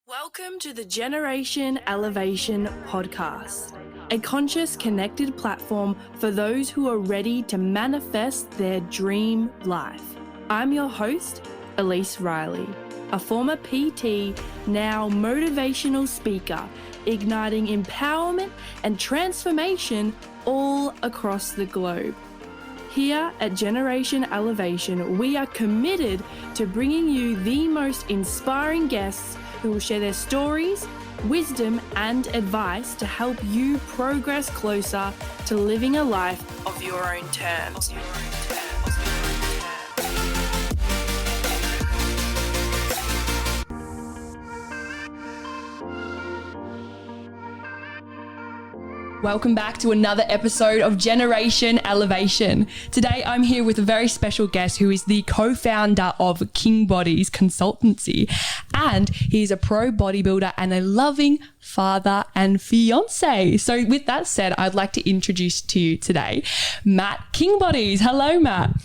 Welcome to the Generation Elevation podcast, a conscious, connected platform for those who are ready to manifest their dream life. I'm your host, Elise Riley, a former PT, now motivational speaker, igniting empowerment and transformation all across the globe. Here at Generation Elevation, we are committed to bringing you the most inspiring guests who will share their stories, wisdom, and advice to help you progress closer to living a life of your own terms. Welcome back to another episode of Generation Elevation. Today I'm here with a very special guest who is the co-founder of King Bodies Consultancy, and he's a pro bodybuilder and a loving father and fiance. So with that said, I'd like to introduce to you today Matt King Bodies. Hello, Matt.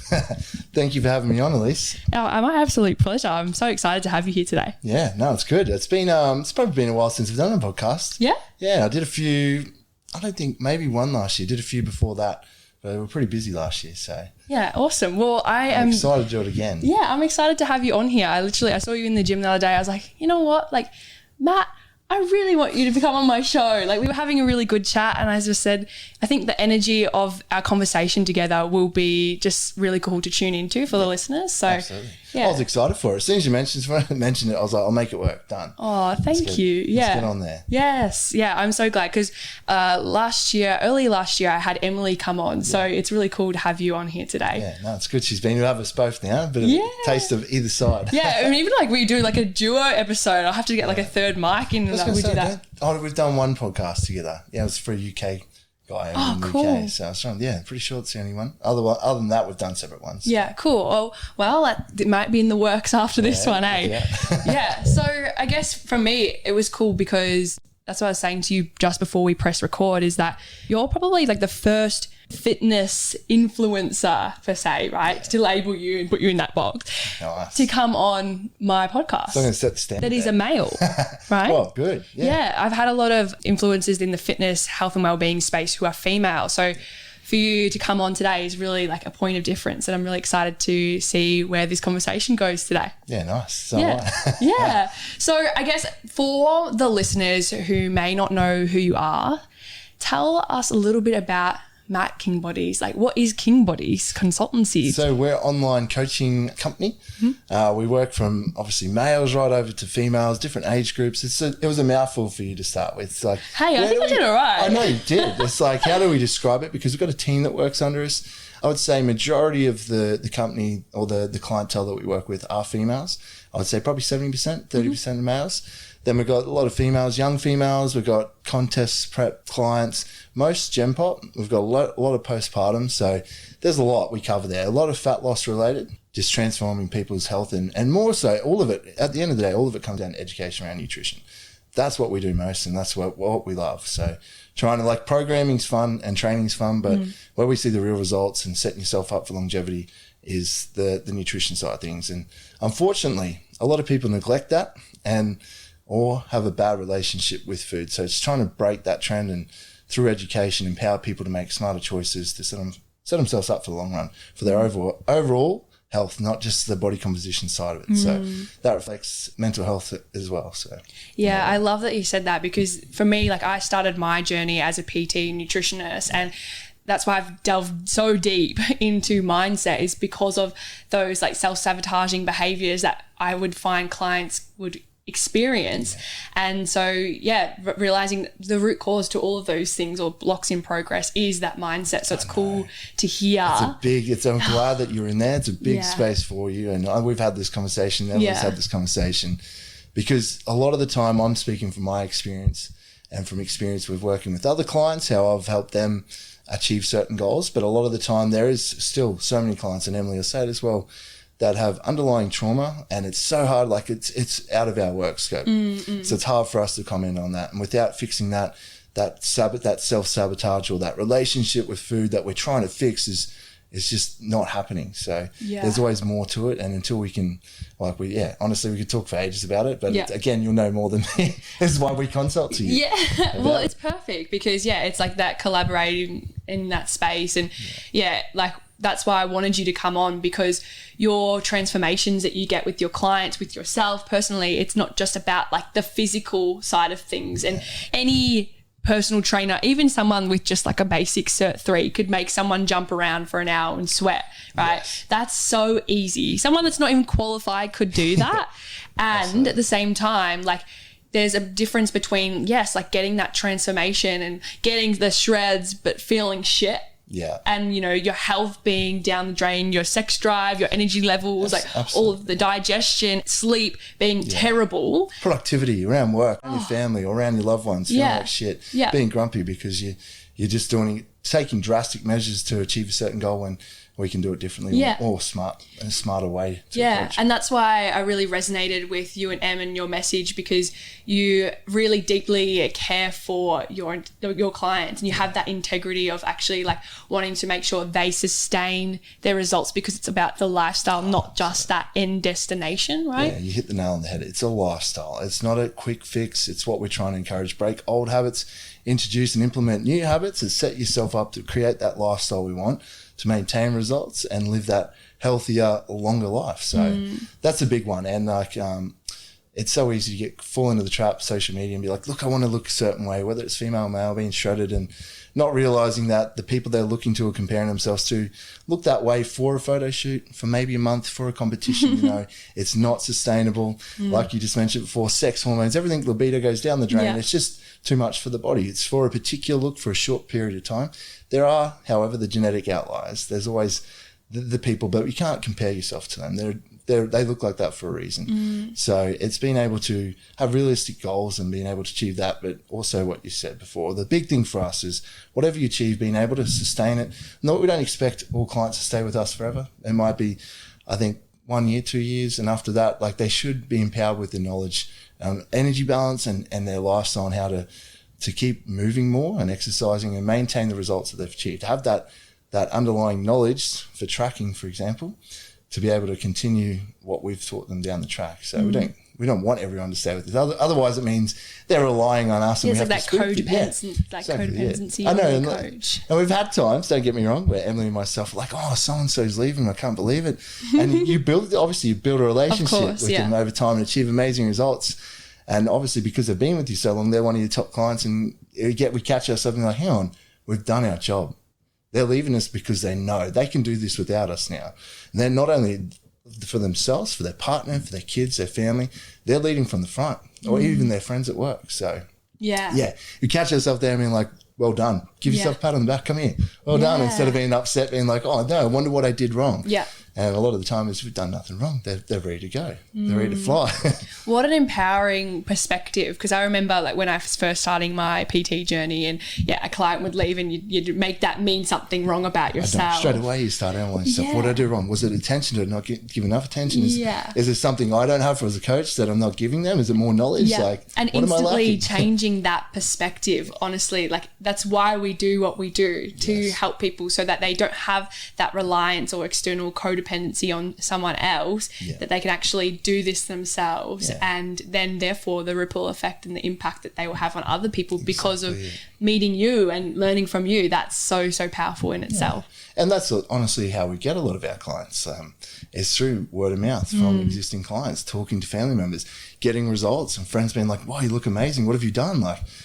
Thank you for having me on, Elise. Oh, my absolute pleasure. I'm so excited to have you here today. Yeah, no, it's good. It's been it's probably been a while since we've done a podcast. Yeah? Yeah, I did a few. I don't think maybe one last year. Did a few before that, but we were pretty busy last year. So yeah, awesome. Well, I'm excited to do it again. Yeah, I'm excited to have you on here. I saw you in the gym the other day. I was like, you know what? Like, Matt, I really want you to become on my show. Like, we were having a really good chat, and I just said, I think the energy of our conversation together will be just really cool to tune into for the listeners. So absolutely. Yeah. I was excited for it. As soon as you mentioned it, I was like, I'll make it work. Done. Oh, thank you. Yeah. Let's get on there. Yes. Yeah, I'm so glad because early last year, I had Emily come on. Yeah. So it's really cool to have you on here today. Yeah, no, it's good. She's been to have us both now. A bit of a taste of either side. Yeah, I mean, even like we do like a duo episode, I'll have to get like a third mic in and like we do that. We've done one podcast together. Yeah, it was for a UK guy in the cool. UK. So I was trying, pretty sure it's the only one. Other than that, we've done separate ones. Yeah, cool. Well, it might be in the works after this one, eh? Yeah. Yeah. So I guess for me, it was cool because that's what I was saying to you just before we press record is that you're probably like the first fitness influencer per se, right? To label you and put you in that box. Nice. To come on my podcast. So I'm going to set the standard. That is a male, right? Oh, good. Yeah, I've had a lot of influencers in the fitness, health and wellbeing space who are female. So for you to come on today is really like a point of difference, and I'm really excited to see where this conversation goes today. Yeah, nice. So yeah. So I guess for the listeners who may not know who you are, tell us a little bit about Matt King Bodies. Like, what is King Bodies Consultancy? So we're an online coaching company. Mm-hmm. We work from obviously males right over to females, different age groups. It was a mouthful for you to start with. It's like, hey, I think I did all right. I know you did. It's like, how do we describe it? Because we've got a team that works under us. I would say majority of the company or the clientele that we work with are females. I would say probably 70%, 30% of males. Then we've got a lot of females, young females. We've got contest prep clients, most Gen Pop. We've got a lot of postpartum. So there's a lot we cover there. A lot of fat loss related, just transforming people's health. And more so, all of it, at the end of the day, all of it comes down to education around nutrition. That's what we do most, and that's what we love. So trying to, like, programming's fun and training's fun, but where we see the real results and setting yourself up for longevity is the nutrition side of things. And unfortunately, a lot of people neglect that or have a bad relationship with food. So it's trying to break that trend and through education, empower people to make smarter choices to set themselves up for the long run, for their overall health, not just the body composition side of it. So that reflects mental health as well. So yeah, I love that you said that, because for me, like, I started my journey as a PT nutritionist, and that's why I've delved so deep into mindset, is because of those like self-sabotaging behaviors that I would find clients would experience. And so realizing the root cause to all of those things or blocks in progress is that mindset. So it's cool to hear. I'm glad that you're in there. It's a big space for you, and we've had this conversation. Everyone's had this conversation, because a lot of the time I'm speaking from my experience and from experience with working with other clients, how I've helped them achieve certain goals. But a lot of the time there is still so many clients, and Emily will say it as well, that have underlying trauma, and it's so hard, like it's out of our work scope. So it's hard for us to comment on that. And without fixing that self-sabotage or that relationship with food that we're trying to fix is it's just not happening. So there's always more to it. And until we can, honestly, we could talk for ages about it. But again, you'll know more than me. This is why we consult to you. Yeah. Well, it's perfect because, it's like that collaborating in that space. And like that's why I wanted you to come on, because your transformations that you get with your clients, with yourself personally, it's not just about like the physical side of things. And any personal trainer, even someone with just like a basic Cert 3 could make someone jump around for an hour and sweat, right? Yes. That's so easy. Someone that's not even qualified could do that. And at the same time, like there's a difference between, like getting that transformation and getting the shreds, but feeling shit. Yeah. And, your health being down the drain, your sex drive, your energy levels, all of the digestion, sleep being terrible. Productivity around work, around your family, or around your loved ones, feeling like shit, being grumpy because you're just taking drastic measures to achieve a certain goal when we can do it differently or a smarter way to approach it. And that's why I really resonated with you and Em and your message, because you really deeply care for your clients and you have that integrity of actually like wanting to make sure they sustain their results, because it's about the lifestyle, not just that end destination, right? Yeah, you hit the nail on the head. It's a lifestyle. It's not a quick fix. It's what we're trying to encourage. Break old habits, introduce and implement new habits, and set yourself up to create that lifestyle we want, to maintain results and live that healthier, longer life. So that's a big one. And like, it's so easy to fall into the trap of social media and be like, look, I want to look a certain way, whether it's female or male, being shredded, and not realizing that the people they're looking to or comparing themselves to look that way for a photo shoot, for maybe a month, for a competition. It's not sustainable. Like you just mentioned before, sex hormones, everything, libido goes down the drain. It's just too much for the body. It's for a particular look for a short period of time. There are, however, the genetic outliers. There's always the people, but you can't compare yourself to them. They look like that for a reason. So it's being able to have realistic goals and being able to achieve that, but also what you said before. The big thing for us is whatever you achieve, being able to sustain it. No, we don't expect all clients to stay with us forever. It might be, I think, 1 year, 2 years, and after that, like they should be empowered with the knowledge, energy balance, and their lifestyle, and how to keep moving more and exercising and maintain the results that they've achieved. To have that underlying knowledge for tracking, for example, to be able to continue what we've taught them down the track. So we don't want everyone to stay with us. Otherwise, it means they're relying on us. And we have like to codependency. I know, on their coach. And we've had times, don't get me wrong, where Emily and myself are like, oh, so-and-so's leaving, I can't believe it. And you build a relationship with them over time and achieve amazing results. And obviously, because they've been with you so long, they're one of your top clients, and we catch ourselves and like, hang on, we've done our job. They're leaving us because they know they can do this without us now. And they're not only for themselves, for their partner, for their kids, their family, they're leading from the front, or even their friends at work. So you catch yourself there and being like, well done. Give yourself a pat on the back. Come here. Well done. Instead of being upset, being like, oh no, I wonder what I did wrong. Yeah. And a lot of the time is we've done nothing wrong. They're ready to go. They're ready to fly. What an empowering perspective. Because I remember like when I was first starting my PT journey, and a client would leave and you'd make that mean something wrong about yourself. Straight away you start analysing yourself. What did I do wrong? Was it attention? Did I not give enough attention? Is there something I don't have as a coach that I'm not giving them? Is it more knowledge? Like, and what instantly changing that perspective, honestly, like that's why we do what we do, to help people so that they don't have that reliance or external codependency on someone else, that they can actually do this themselves, and then therefore the ripple effect and the impact that they will have on other people because of meeting you and learning from you. That's so powerful in itself. And that's honestly how we get a lot of our clients, is through word of mouth from existing clients, talking to family members, getting results, and friends being like, wow, you look amazing, what have you done?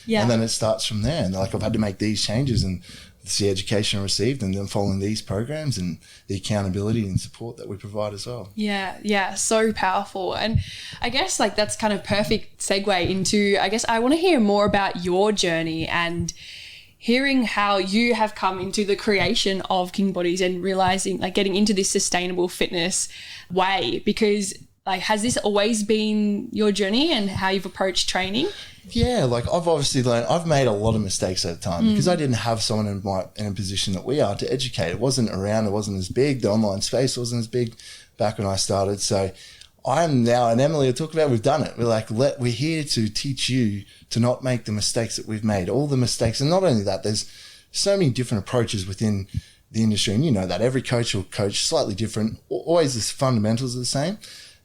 And then it starts from there, and they're like, I've had to make these changes, and it's the education I received, and then following these programs and the accountability and support that we provide as well. Yeah, so powerful. And I guess like that's kind of perfect segue into, I guess I want to hear more about your journey and hearing how you have come into the creation of King Bodies and realizing, like, getting into this sustainable fitness way, because like, has this always been your journey and how you've approached training? Yeah, like I've obviously learned, I've made a lot of mistakes over time because I didn't have someone in a position that we are to educate. It wasn't around, it wasn't as big, the online space wasn't as big back when I started. So I'm now, and Emily will talk about, we've done it. We're like, we're here to teach you to not make the mistakes that we've made, all the mistakes. And not only that, there's so many different approaches within the industry, and you know that every coach will coach slightly different. Always the fundamentals are the same,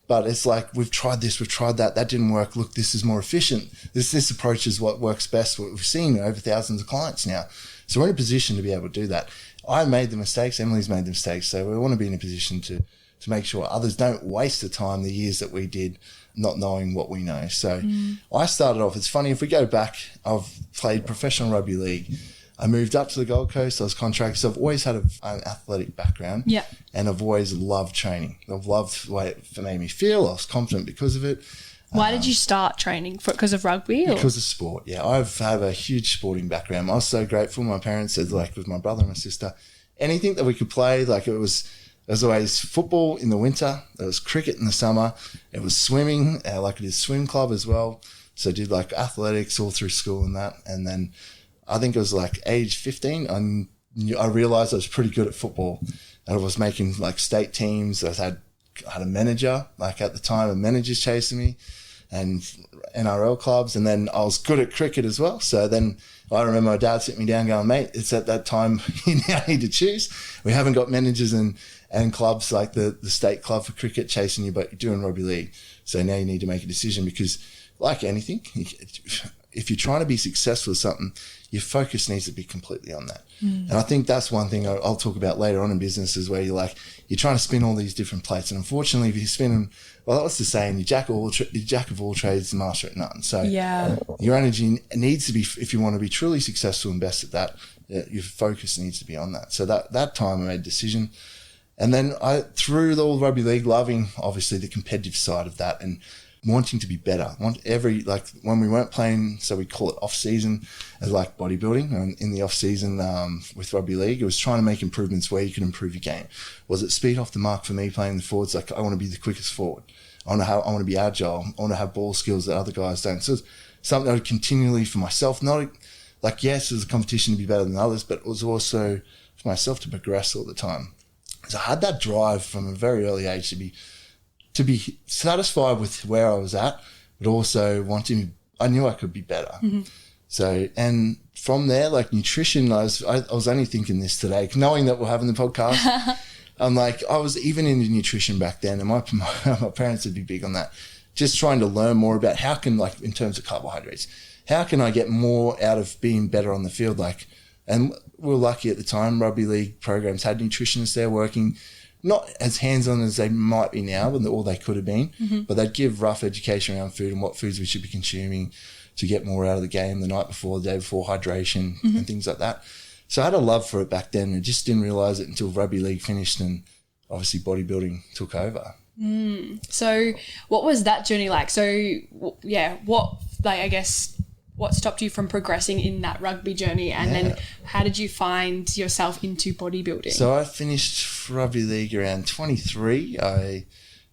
but it's like, we've tried this, we've tried that didn't work. Look, this is more efficient. This approach is what works best. What we've seen over thousands of clients now. So we're in a position to be able to do that. I made the mistakes. Emily's made the mistakes. So we want to be in a position to make sure others don't waste the time, the years that we did, not knowing what we know. So I started off, it's funny, if we go back, I've played professional rugby league. I moved up to the Gold Coast. I was contracted. So I've always had an athletic background. Yeah. And I've always loved training. I've loved the way it made me feel. I was confident because of it. Why did you start training? Because of rugby? Or? Because of sport, yeah. I have a huge sporting background. I was so grateful. My parents said, like, with my brother and my sister, anything that we could play, like it was always football in the winter. There was cricket in the summer. It was swimming. Like, I did swim club as well. So I did like athletics all through school and that. And then I think it was like age 15, I realized I was pretty good at football. And I was making like state teams. I had a manager, like at the time, a manager's chasing me, and NRL clubs. And then I was good at cricket as well. So then I remember my dad sitting me down going, mate, it's at that time you now need to choose. We haven't got managers and clubs like the state club for cricket chasing you, but you're doing rugby league. So now you need to make a decision, because like anything, if you're trying to be successful at something, your focus needs to be completely on that. And I think that's one thing I'll talk about later on in businesses, where you're trying to spin all these different plates. And unfortunately, if you're spinning, well, what's the saying? You're jack of all trades, master at none. So your energy needs to be, if you want to be truly successful and best at that, your focus needs to be on that. So that time I made a decision. And then through the rugby league, loving obviously the competitive side of that and wanting to be better. When we weren't playing, so we call it off season, as like bodybuilding. And in the off season with rugby league, it was trying to make improvements where you could improve your game. Was it speed off the mark for me playing the forwards? Like, I want to be the quickest forward. I want to be agile. I want to have ball skills that other guys don't. So it's something I would continually for myself, not like, yes, it was a competition to be better than others, but it was also for myself to progress all the time. So I had that drive from a very early age to be satisfied with where I was at, but also I knew I could be better. So, and from there, like nutrition, I was only thinking this today, knowing that we're having the podcast. I'm like, I was even into nutrition back then, and my parents would be big on that. Just trying to learn more about how can, like, in terms of carbohydrates, how can I get more out of being better on the field? Like, and we were lucky at the time, rugby league programs had nutritionists there working, not as hands-on as they might be now, or they could have been, but they'd give rough education around food and what foods we should be consuming to get more out of the game the night before, the day before, hydration and things like that. So I had a love for it back then, and just didn't realise it until rugby league finished and obviously bodybuilding took over. So what was that journey like? So, yeah, what stopped you from progressing in that rugby journey, and then how did you find yourself into bodybuilding? So I finished rugby league around 23. I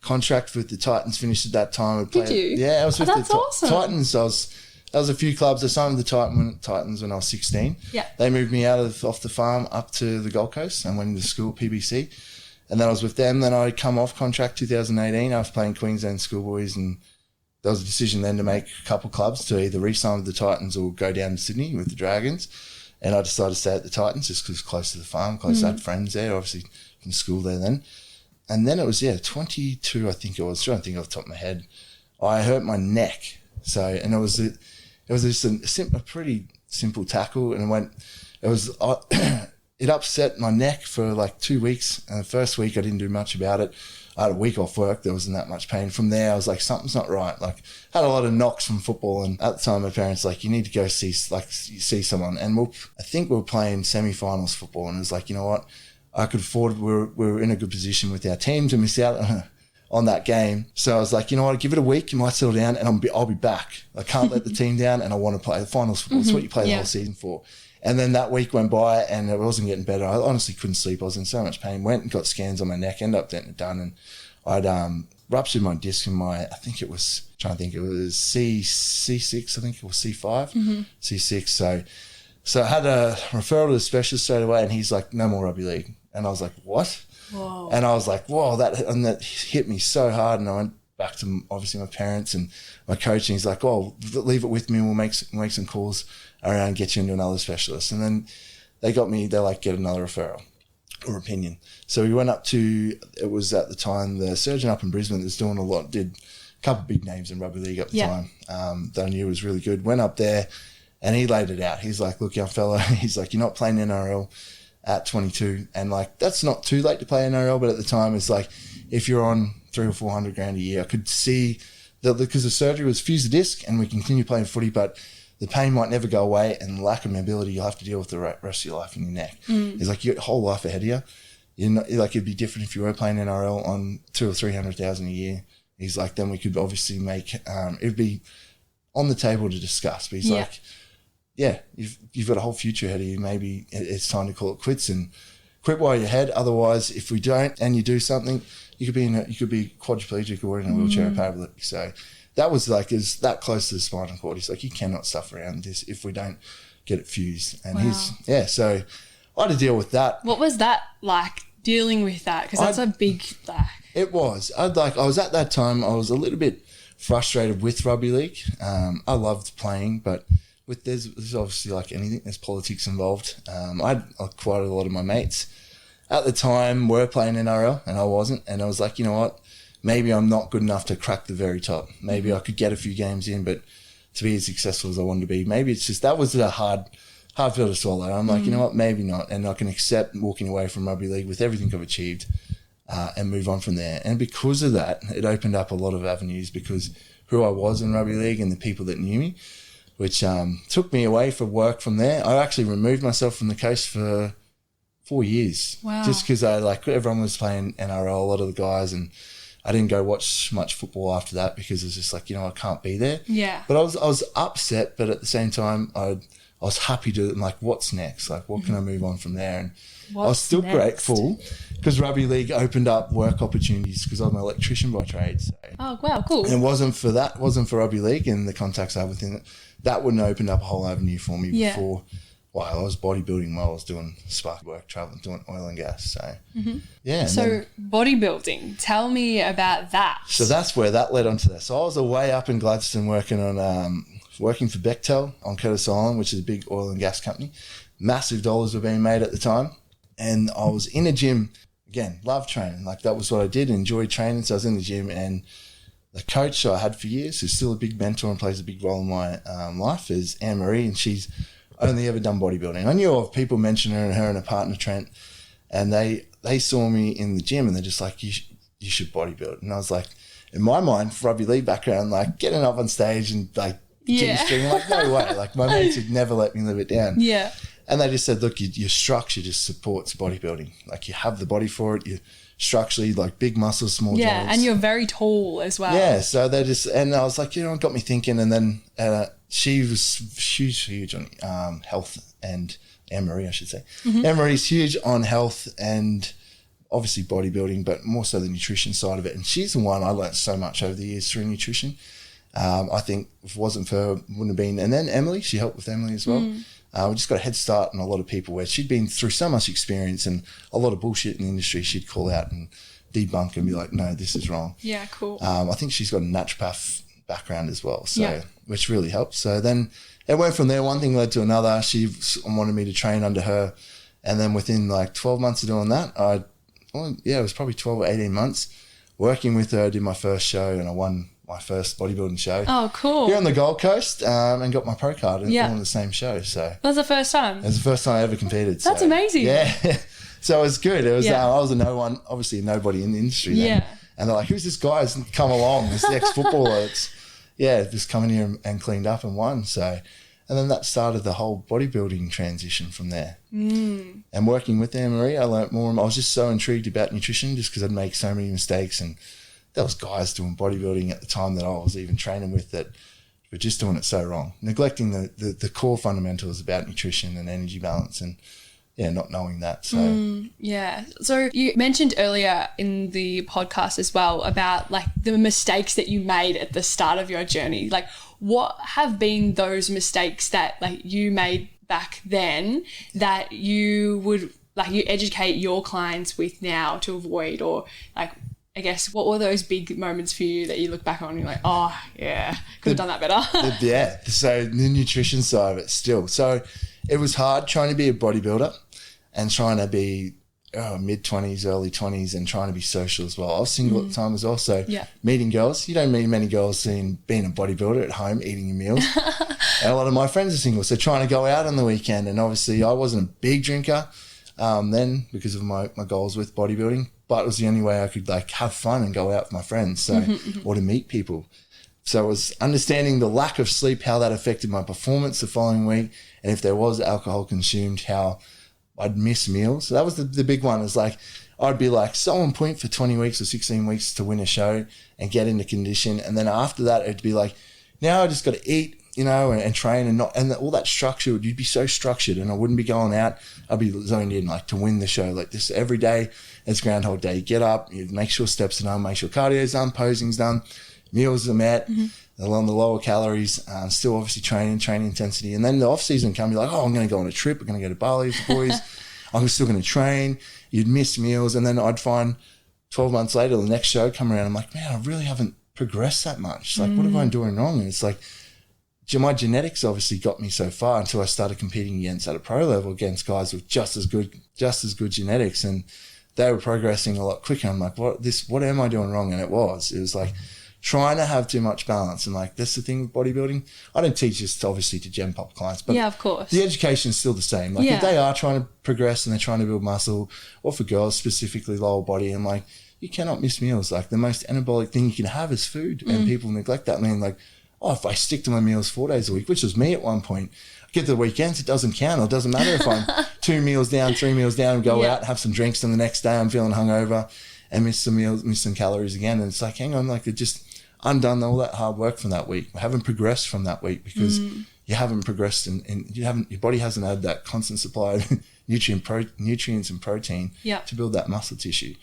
contract with the Titans finished at that time. Did you? Yeah, I was with the awesome. Titans. That was a few clubs. I signed with the Titans when I was 16. Yeah. They moved me off the farm up to the Gold Coast and went into school, PBC. And then I was with them. Then I come off contract 2018. I was playing Queensland schoolboys, and there was a decision then to make a couple clubs to either re-sign with the Titans or go down to Sydney with the Dragons. And I decided to stay at the Titans just because close to the farm, close. I had friends there, obviously from school there then. And then it was, 22, I think it was, trying to think off the top of my head. I hurt my neck. So, and it was just a pretty simple tackle, and it upset my neck for like 2 weeks. And the first week I didn't do much about it. I had a week off work. There wasn't that much pain. From there, I was like, something's not right. Like, I had a lot of knocks from football. And at the time, my parents were like, you need to go see someone. And I think we were playing semi-finals football. And it was like, you know what? I could afford, we were in a good position with our team to miss out on that game. So I was like, you know what? Give it a week. You might settle down and I'll be back. I can't let the team down, and I want to play the finals football. It's what you play the whole season for. And then that week went by and it wasn't getting better. I honestly couldn't sleep. I was in so much pain. Went and got scans on my neck, ended up getting it done. And I'd ruptured my disc in it was C6, I think it was C5, C6. So I had a referral to the specialist straight away, and he's like, no more rugby league. And I was like, what? Whoa. And I was like, whoa, that hit me so hard. And I went back to obviously my parents and my coach, and he's like, oh, leave it with me. We'll make some calls around, get you into another specialist. And then they're like, get another referral. or opinion. So we went up to, it was at the time the surgeon up in Brisbane that was doing a lot, did a couple of big names in rugby league at the time that I knew was really good. Went up there and he laid it out. He's like, look, young fella, he's like, you're not playing NRL at 22. And like, that's not too late to play NRL, but at the time it's like, if you're on 300 or 400 grand a year, I could see that because the surgery was fuse the disc and we continue playing footy, but the pain might never go away and lack of mobility, you'll have to deal with the rest of your life in your neck. It's like you got a whole life ahead of you. You're not, like, it'd be different if you were playing NRL on 200,000 or 300,000 a year. He's like, then we could obviously make, it'd be on the table to discuss. But he's like, yeah, you've got a whole future ahead of you. Maybe it's time to call it quits and quit while you're ahead. Otherwise, if we don't and you do something, you could be quadriplegic or in a wheelchair or paralytic. So that was like, is that close to the spinal cord. He's like, you cannot suffer around this if we don't get it fused. And so I had to deal with that. What was that like, dealing with that? Because that's a big, It was. I was at that time, I was a little bit frustrated with rugby league. I loved playing, but there's obviously, like anything, there's politics involved. I had quite a lot of my mates at the time were playing NRL and I wasn't. And I was like, you know what? Maybe I'm not good enough to crack the very top. Maybe I could get a few games in, but to be as successful as I wanted to be, maybe it's just, that was a hard pill to swallow. I'm like, you know what? Maybe not. And I can accept walking away from rugby league with everything I've achieved and move on from there. And because of that, it opened up a lot of avenues because who I was in rugby league and the people that knew me, which took me away for work from there. I actually removed myself from the coast for 4 years. Wow. Just because everyone was playing NRL, a lot of the guys, and I didn't go watch much football after that because it was just like, I can't be there. Yeah. But I was upset, but at the same time, I was happy to, like, what's next? Like, what can I move on from there? And I was still grateful because rugby league opened up work opportunities because I'm an electrician by trade. So. Oh, wow, cool. And it wasn't for rugby league and the contacts I have within it, that wouldn't open up a whole avenue for me before. Well, I was bodybuilding while I was doing spark work, traveling, doing oil and gas. So, yeah. So bodybuilding, tell me about that. So that's where that led on to that. So I was away up in Gladstone working for Bechtel on Curtis Island, which is a big oil and gas company. Massive dollars were being made at the time. And I was in a gym, again, love training. Like, that was what I did, enjoyed training. So I was in the gym, and the coach I had for years, who's still a big mentor and plays a big role in my life, is Anne-Marie, and she's only ever done bodybuilding. I knew of people mentioning her and her partner Trent, and they saw me in the gym and they're just like, you should bodybuild. And I was like, in my mind, rugby league background, like getting up on stage and like G-string, like no way. Like my mates would never let me live it down. Yeah. And they just said, look, your structure just supports bodybuilding. Like, you have the body for it. You structurally, like, big muscles, small joints. Yeah, and you're very tall as well. Yeah, so they just, and I was like, it got me thinking. And then she was huge on health, and Anne-Marie, I should say. Anne-Marie's huge on health and obviously bodybuilding, but more so the nutrition side of it. And she's the one I learned so much over the years through nutrition. I think if it wasn't for her, wouldn't have been. And then Emily, she helped with Emily as well. We just got a head start on a lot of people where she'd been through so much experience and a lot of bullshit in the industry. She'd call out and debunk and be like, no, this is wrong. Yeah, cool. I think she's got a naturopath background as well, so which really helps. So then it went from there. One thing led to another. She wanted me to train under her. And then within like 12 months of doing that, it was probably 12 or 18 months working with her. I did my first show and I won my first bodybuilding show. Oh, cool. Here on the Gold Coast, and got my pro card all on the same show. So that's the first time? It was the first time I ever competed. That's amazing. Yeah. So it was good. It was I was obviously a nobody in the industry then. Yeah. And they're like, who's this guy who's come along, this ex-footballer? Just come in here and cleaned up and won. So, and then that started the whole bodybuilding transition from there. And working with Anne-Marie, I learnt more. I was just so intrigued about nutrition just because I'd make so many mistakes, and there was guys doing bodybuilding at the time that I was even training with that were just doing it so wrong, neglecting the core fundamentals about nutrition and energy balance, and not knowing that. So So you mentioned earlier in the podcast as well about like the mistakes that you made at the start of your journey. Like, what have been those mistakes that like you made back then that you would like you educate your clients with now to avoid, or like, I guess, what were those big moments for you that you look back on and you're like, oh, yeah, could have done that better? So the nutrition side of it still. So it was hard trying to be a bodybuilder and trying to be mid-20s, early 20s, and trying to be social as well. I was single at the time as well, so Yeah. meeting girls. You don't meet many girls being a bodybuilder at home, eating your meals. And a lot of my friends are single, so trying to go out on the weekend. And obviously I wasn't a big drinker then because of my goals with bodybuilding, but it was the only way I could like have fun and go out with my friends, so or to meet people. So it was understanding the lack of sleep, how that affected my performance the following week, and if there was alcohol consumed, how I'd miss meals. So that was the big one. Is like I'd be like so on point for 20 weeks or 16 weeks to win a show and get into condition, and then after that it'd be like, now I just got to eat, and train and all that structure. You'd be so structured, and I wouldn't be going out. I'd be zoned in like to win the show. Like this every day, it's Groundhog Day. You get up, you make sure steps are done, make sure cardio's done, posing's done, meals are met. Along the lower calories, still obviously training intensity. And then the off season come, you're like, oh, I'm going to go on a trip. We're going to go to Bali with the boys. I'm still going to train. You'd miss meals. And then I'd find 12 months later, the next show come around. I'm like, man, I really haven't progressed that much. Like, what have I been doing wrong? And it's like, my genetics obviously got me so far until I started competing against at a pro level against guys with just as good genetics. And they were progressing a lot quicker. I'm like, what am I doing wrong? And it was like, trying to have too much balance. And like, that's the thing with bodybuilding. I don't teach this obviously to Gen Pop clients, but yeah, of course, the education is still the same. Like if they are trying to progress and they're trying to build muscle, or for girls specifically lower body, I'm like, you cannot miss meals. Like the most anabolic thing you can have is food, and people neglect that. I mean, like, oh, if I stick to my meals 4 days a week, which was me at one point, I get to the weekends, it doesn't count. It doesn't matter if I'm 2 meals down, 3 meals down, and go out, have some drinks, and the next day I'm feeling hungover and miss some meals, miss some calories again. And it's like, hang on, like it just undone all that hard work from that week. I haven't progressed from that week because you haven't progressed and your body hasn't had that constant supply of nutrients and protein to build that muscle tissue.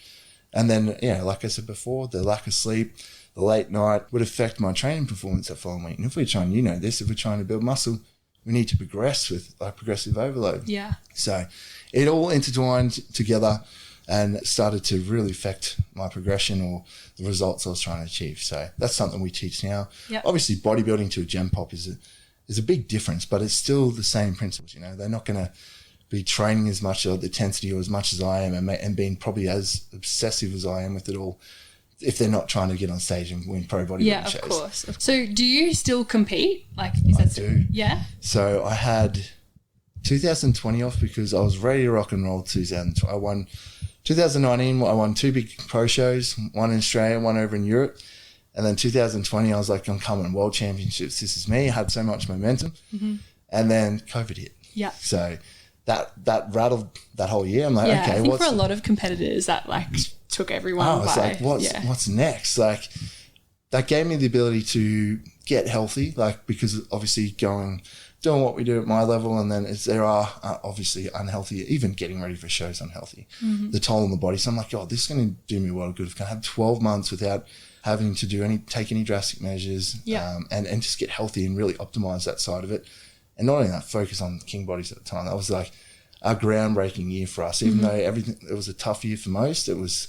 And then, like I said before, the lack of sleep, the late night would affect my training performance that following week. And if we're trying, if we're trying to build muscle, we need to progress with like progressive overload. Yeah. So it all intertwined together and started to really affect my progression or the results I was trying to achieve. So that's something we teach now. Yep. Obviously, bodybuilding to a Gen Pop is a big difference, but it's still the same principles. They're not going to be training as much or the intensity or as much as I am and being probably as obsessive as I am with it all if they're not trying to get on stage and win pro bodybuilding shows. Yeah, of course. So do you still compete? I do. Yeah. So I had 2020 off because I was ready to rock and roll 2020. I won 2019, I won 2 big pro shows, one in Australia, one over in Europe. And then 2020, I was like, I'm coming World Championships. This is me. I had so much momentum. And then COVID hit. Yeah. So that rattled that whole year. I'm like, okay, I think for a lot of competitors that like took everyone by. Like, what's next? Like that gave me the ability to get healthy, like because obviously doing what we do at my level, and then there are obviously unhealthy, even getting ready for shows unhealthy, the toll on the body. So I'm like, this is going to do me a lot of good. If I can have 12 months without having to take any drastic measures and just get healthy and really optimize that side of it. And not only that, focus on King Bodies at the time. That was like a groundbreaking year for us. Even though it was a tough year for most, it was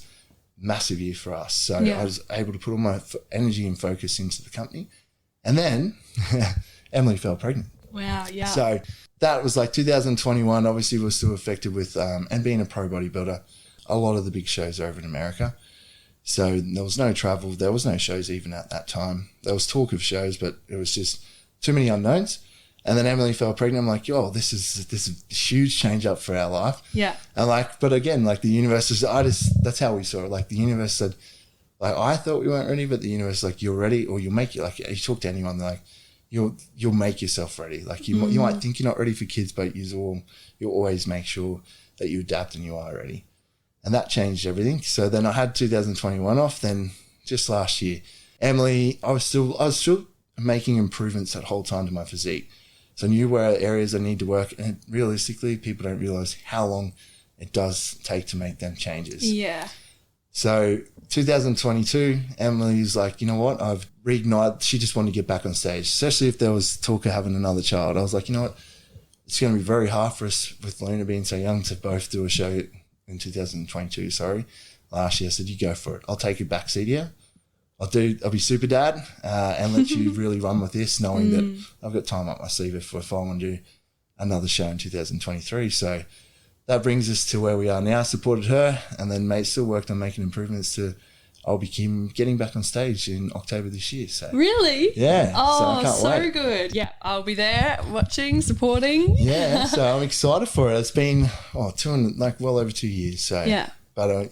a massive year for us. So I was able to put all my energy and focus into the company. And then Emily fell pregnant. Wow, yeah. So that was like 2021. Obviously, we're still affected with, and being a pro bodybuilder, a lot of the big shows are over in America. So there was no travel. There was no shows even at that time. There was talk of shows, but it was just too many unknowns. And then Emily fell pregnant. I'm like, this is a huge change up for our life. Yeah. And but again, like the universe that's how we saw it. Like the universe said, like I thought we weren't ready, but the universe like, you're ready, or you'll make it. Like you talk to anyone, they're like, you'll make yourself ready. Like you might think you're not ready for kids, but you'll always make sure that you adapt and you are ready. And that changed everything. So then I had 2021 off. Then just last year, Emily, I was still making improvements that whole time to my physique. So I knew where areas I need to work. And realistically, people don't realize how long it does take to make them changes. Yeah. So 2022, Emily's like, you know what? I've reignited. She just wanted to get back on stage, especially if there was talk of having another child. I was like, you know what? It's going to be very hard for us with Luna being so young to both do a show in 2022, last year. I said, you go for it. I'll take you backseat here. I'll be super dad and let you really run with this, knowing that I've got time up my sleeve if I want to do another show in 2023. So that brings us to where we are now. Supported her, and then still worked on making improvements to. I'll be getting back on stage in October this year. So Really? yeah. Oh, I can't so wait. good. Yeah, I'll be there watching, supporting. Yeah, so I'm excited for it. It's been well over 2 years. So Yeah. but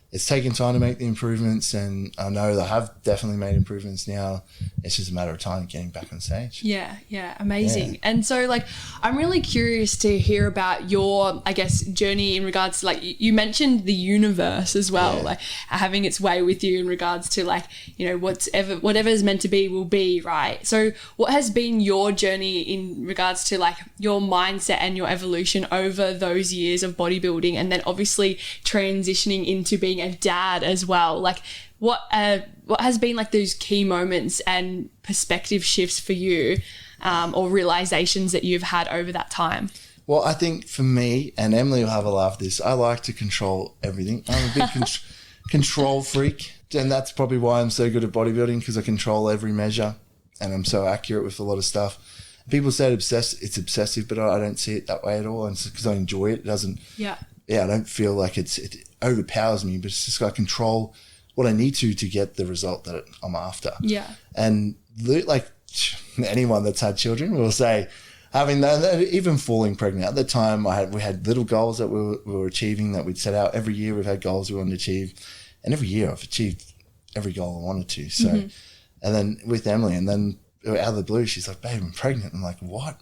it's taken time to make the improvements, and I know that I have definitely made improvements now. It's just a matter of time getting back on stage. Yeah, amazing. Yeah. And so, like, I'm really curious to hear about your, I guess, journey in regards to, like, you mentioned the universe as well, Yeah. like having its way with you in regards to, like, you know, whatever is meant to be will be, right? So what has been your journey in regards to, like, your mindset and your evolution over those years of bodybuilding, and then obviously transitioning into being a dad as well? Like, what has been like those key moments and perspective shifts for you, or realizations that you've had over that time? Well, I think for me, and Emily will have a laugh at this, I like to control everything. I'm a big control freak, and that's probably why I'm so good at bodybuilding, because I control every measure and I'm so accurate with a lot of stuff. People say it's obsessive, but I don't see it that way at all. And it's because I enjoy it. It doesn't. Yeah, I don't feel like it overpowers me, but it's just I control what I need to get the result that I'm after. Yeah. And like anyone that's had children will say, having that, even falling pregnant at the time, we had little goals that we were achieving that we'd set out every year. We've had goals we wanted to achieve, and every year I've achieved every goal I wanted to. So, and then with Emily, and then out of the blue, she's like, "Babe, I'm pregnant." I'm like, "What?"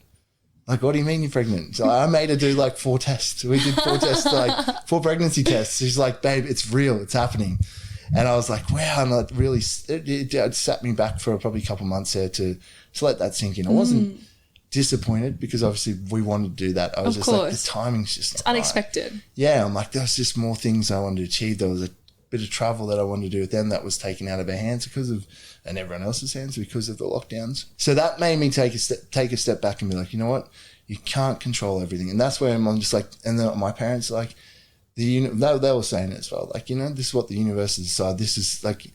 Like, what do you mean you're pregnant? So I made her do like 4 tests. We did 4 tests, like 4 pregnancy tests. She's like, "Babe, it's real. It's happening." And I was like, wow, and like really, it sat me back for probably a couple of months there to let that sink in. I wasn't disappointed, because obviously we wanted to do that. I was just like, the timing's just not unexpected. right. Yeah, I'm like, there was just more things I wanted to achieve. There was a bit of travel that I wanted to do with them that was taken out of our hands and everyone else's hands because of the lockdowns. So that made me take a step back and be like, you know what? You can't control everything. And that's where I'm just like, and then my parents are like, they were saying it as well. Like, you know, this is what the universe has decided. This is like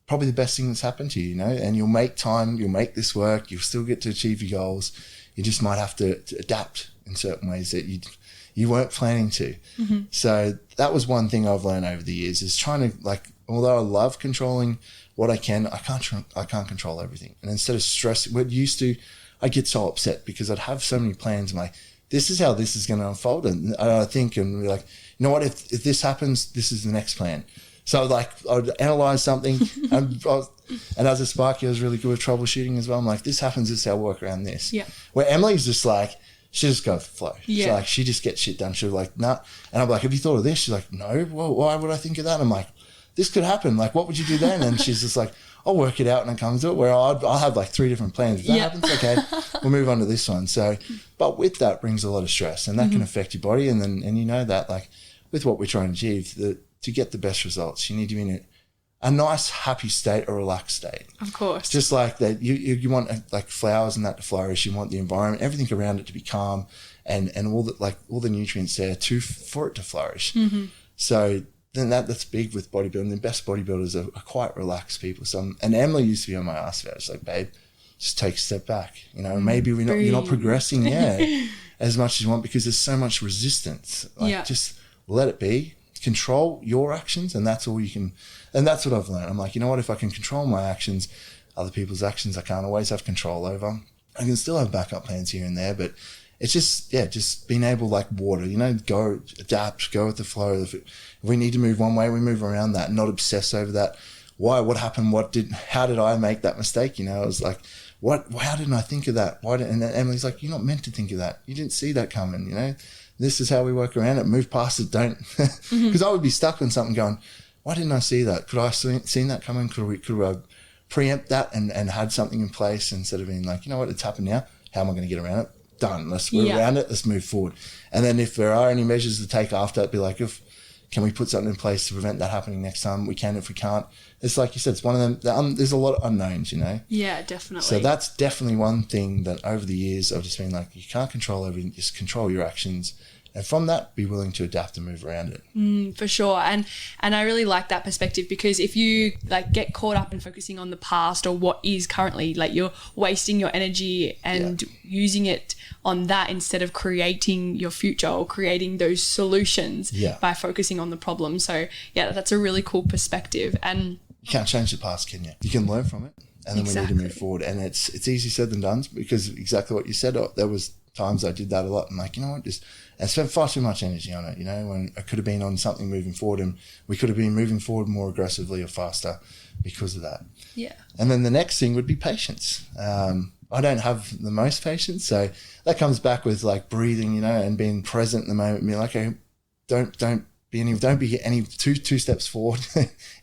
probably the best thing that's happened to you, you know, and you'll make time, you'll make this work, you'll still get to achieve your goals. You just might have to adapt in certain ways that you weren't planning to. So that was one thing I've learned over the years, is trying to, like, although I love controlling what I can, I can't control everything. And instead of stress, I'd get so upset because I'd have so many plans. I'm like, this is how this is going to unfold. And I think, and be like, you know what, if this happens, this is the next plan. So I'd analyze something, and as a Sparky, I was really good with troubleshooting as well. I'm like, this happens, this is how I work around this. Yeah. Where Emily's just like, she just goes with the flow. Yeah. So like, she just gets shit done. She's like, nah. And I'm like, have you thought of this? She's like, no. Well, why would I think of that? I'm like, this could happen. Like, what would you do then? And she's just like, I'll work it out when it comes to it. Where I'll have like 3 different plans. If that happens, okay, we'll move on to this one. So, but with that brings a lot of stress, and that can affect your body. And you know that, like, with what we're trying to achieve, to get the best results, you need to be in a nice, happy state, a relaxed state. Of course. Just like that, you want like flowers and that to flourish. You want the environment, everything around it to be calm, and all the nutrients there for it to flourish. So then that's big with bodybuilding. The best bodybuilders are quite relaxed people. And Emily used to be on my ass about it. She's like, babe, just take a step back. You know, maybe you're not progressing as much as you want, because there's so much resistance. Like, just let it be. Control your actions, and that's all you can. And that's what I've learned. I'm like, you know what? If I can control my actions, other people's actions I can't always have control over. I can still have backup plans here and there, but it's just being able, like water, you know, go adapt, go with the flow. If we need to move one way, we move around that, not obsess over that. Why? What happened? How did I make that mistake? You know, I was like, how didn't I think of that? And then Emily's like, you're not meant to think of that. You didn't see that coming, you know? This is how we work around it. Move past it. Don't, because I would be stuck on something going, why didn't I see that? Could I have seen that coming? Could we preempt that and had something in place, instead of being like, you know what, it's happened now. How am I going to get around it? Done. Let's move around it. Let's move forward. And then if there are any measures to take after it, be like, can we put something in place to prevent that happening next time? We can. If we can't, it's like you said, it's one of them. There's a lot of unknowns, you know? Yeah, definitely. So that's definitely one thing that over the years I've just been like, you can't control everything. Just control your actions And from that, be willing to adapt and move around it. For sure. And I really like that perspective, because if you like get caught up in focusing on the past or what is currently, like you're wasting your energy and using it on that instead of creating your future or creating those solutions by focusing on the problem. So yeah, that's a really cool perspective. And you can't change the past, can you? You can learn from it, and then we need to move forward. And it's easy said than done, because exactly what you said, there was times I did that a lot. I'm like, you know what, I spent far too much energy on it, you know, when I could have been on something moving forward, and we could have been moving forward more aggressively or faster because of that. Yeah. And then the next thing would be patience. I don't have the most patience, so that comes back with like breathing, you know, and being present in the moment, and being like, okay, don't be any two steps forward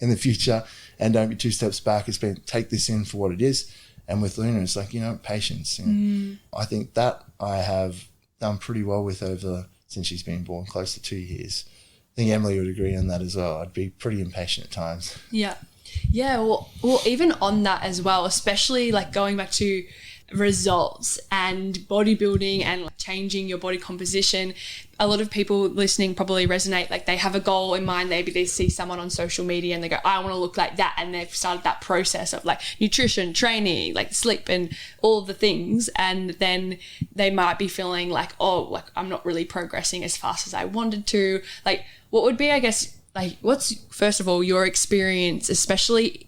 in the future, and don't be 2 steps back. It's been, take this in for what it is. And with Luna, it's like, you know, patience. You know? I think that I have done pretty well with since she's been born, close to 2 years. I think Emily would agree on that as well. I'd be pretty impatient at times. Yeah. Yeah. Well, even on that as well, especially like going back to results and bodybuilding and like changing your body composition, a lot of people listening probably resonate. Like they have a goal in mind. Maybe they see someone on social media and they go, I want to look like that. And they've started that process of like nutrition, training, like sleep and all of the things. And then they might be feeling like, oh, like I'm not really progressing as fast as I wanted to. Like what would be, I guess, like what's, first of all, your experience, especially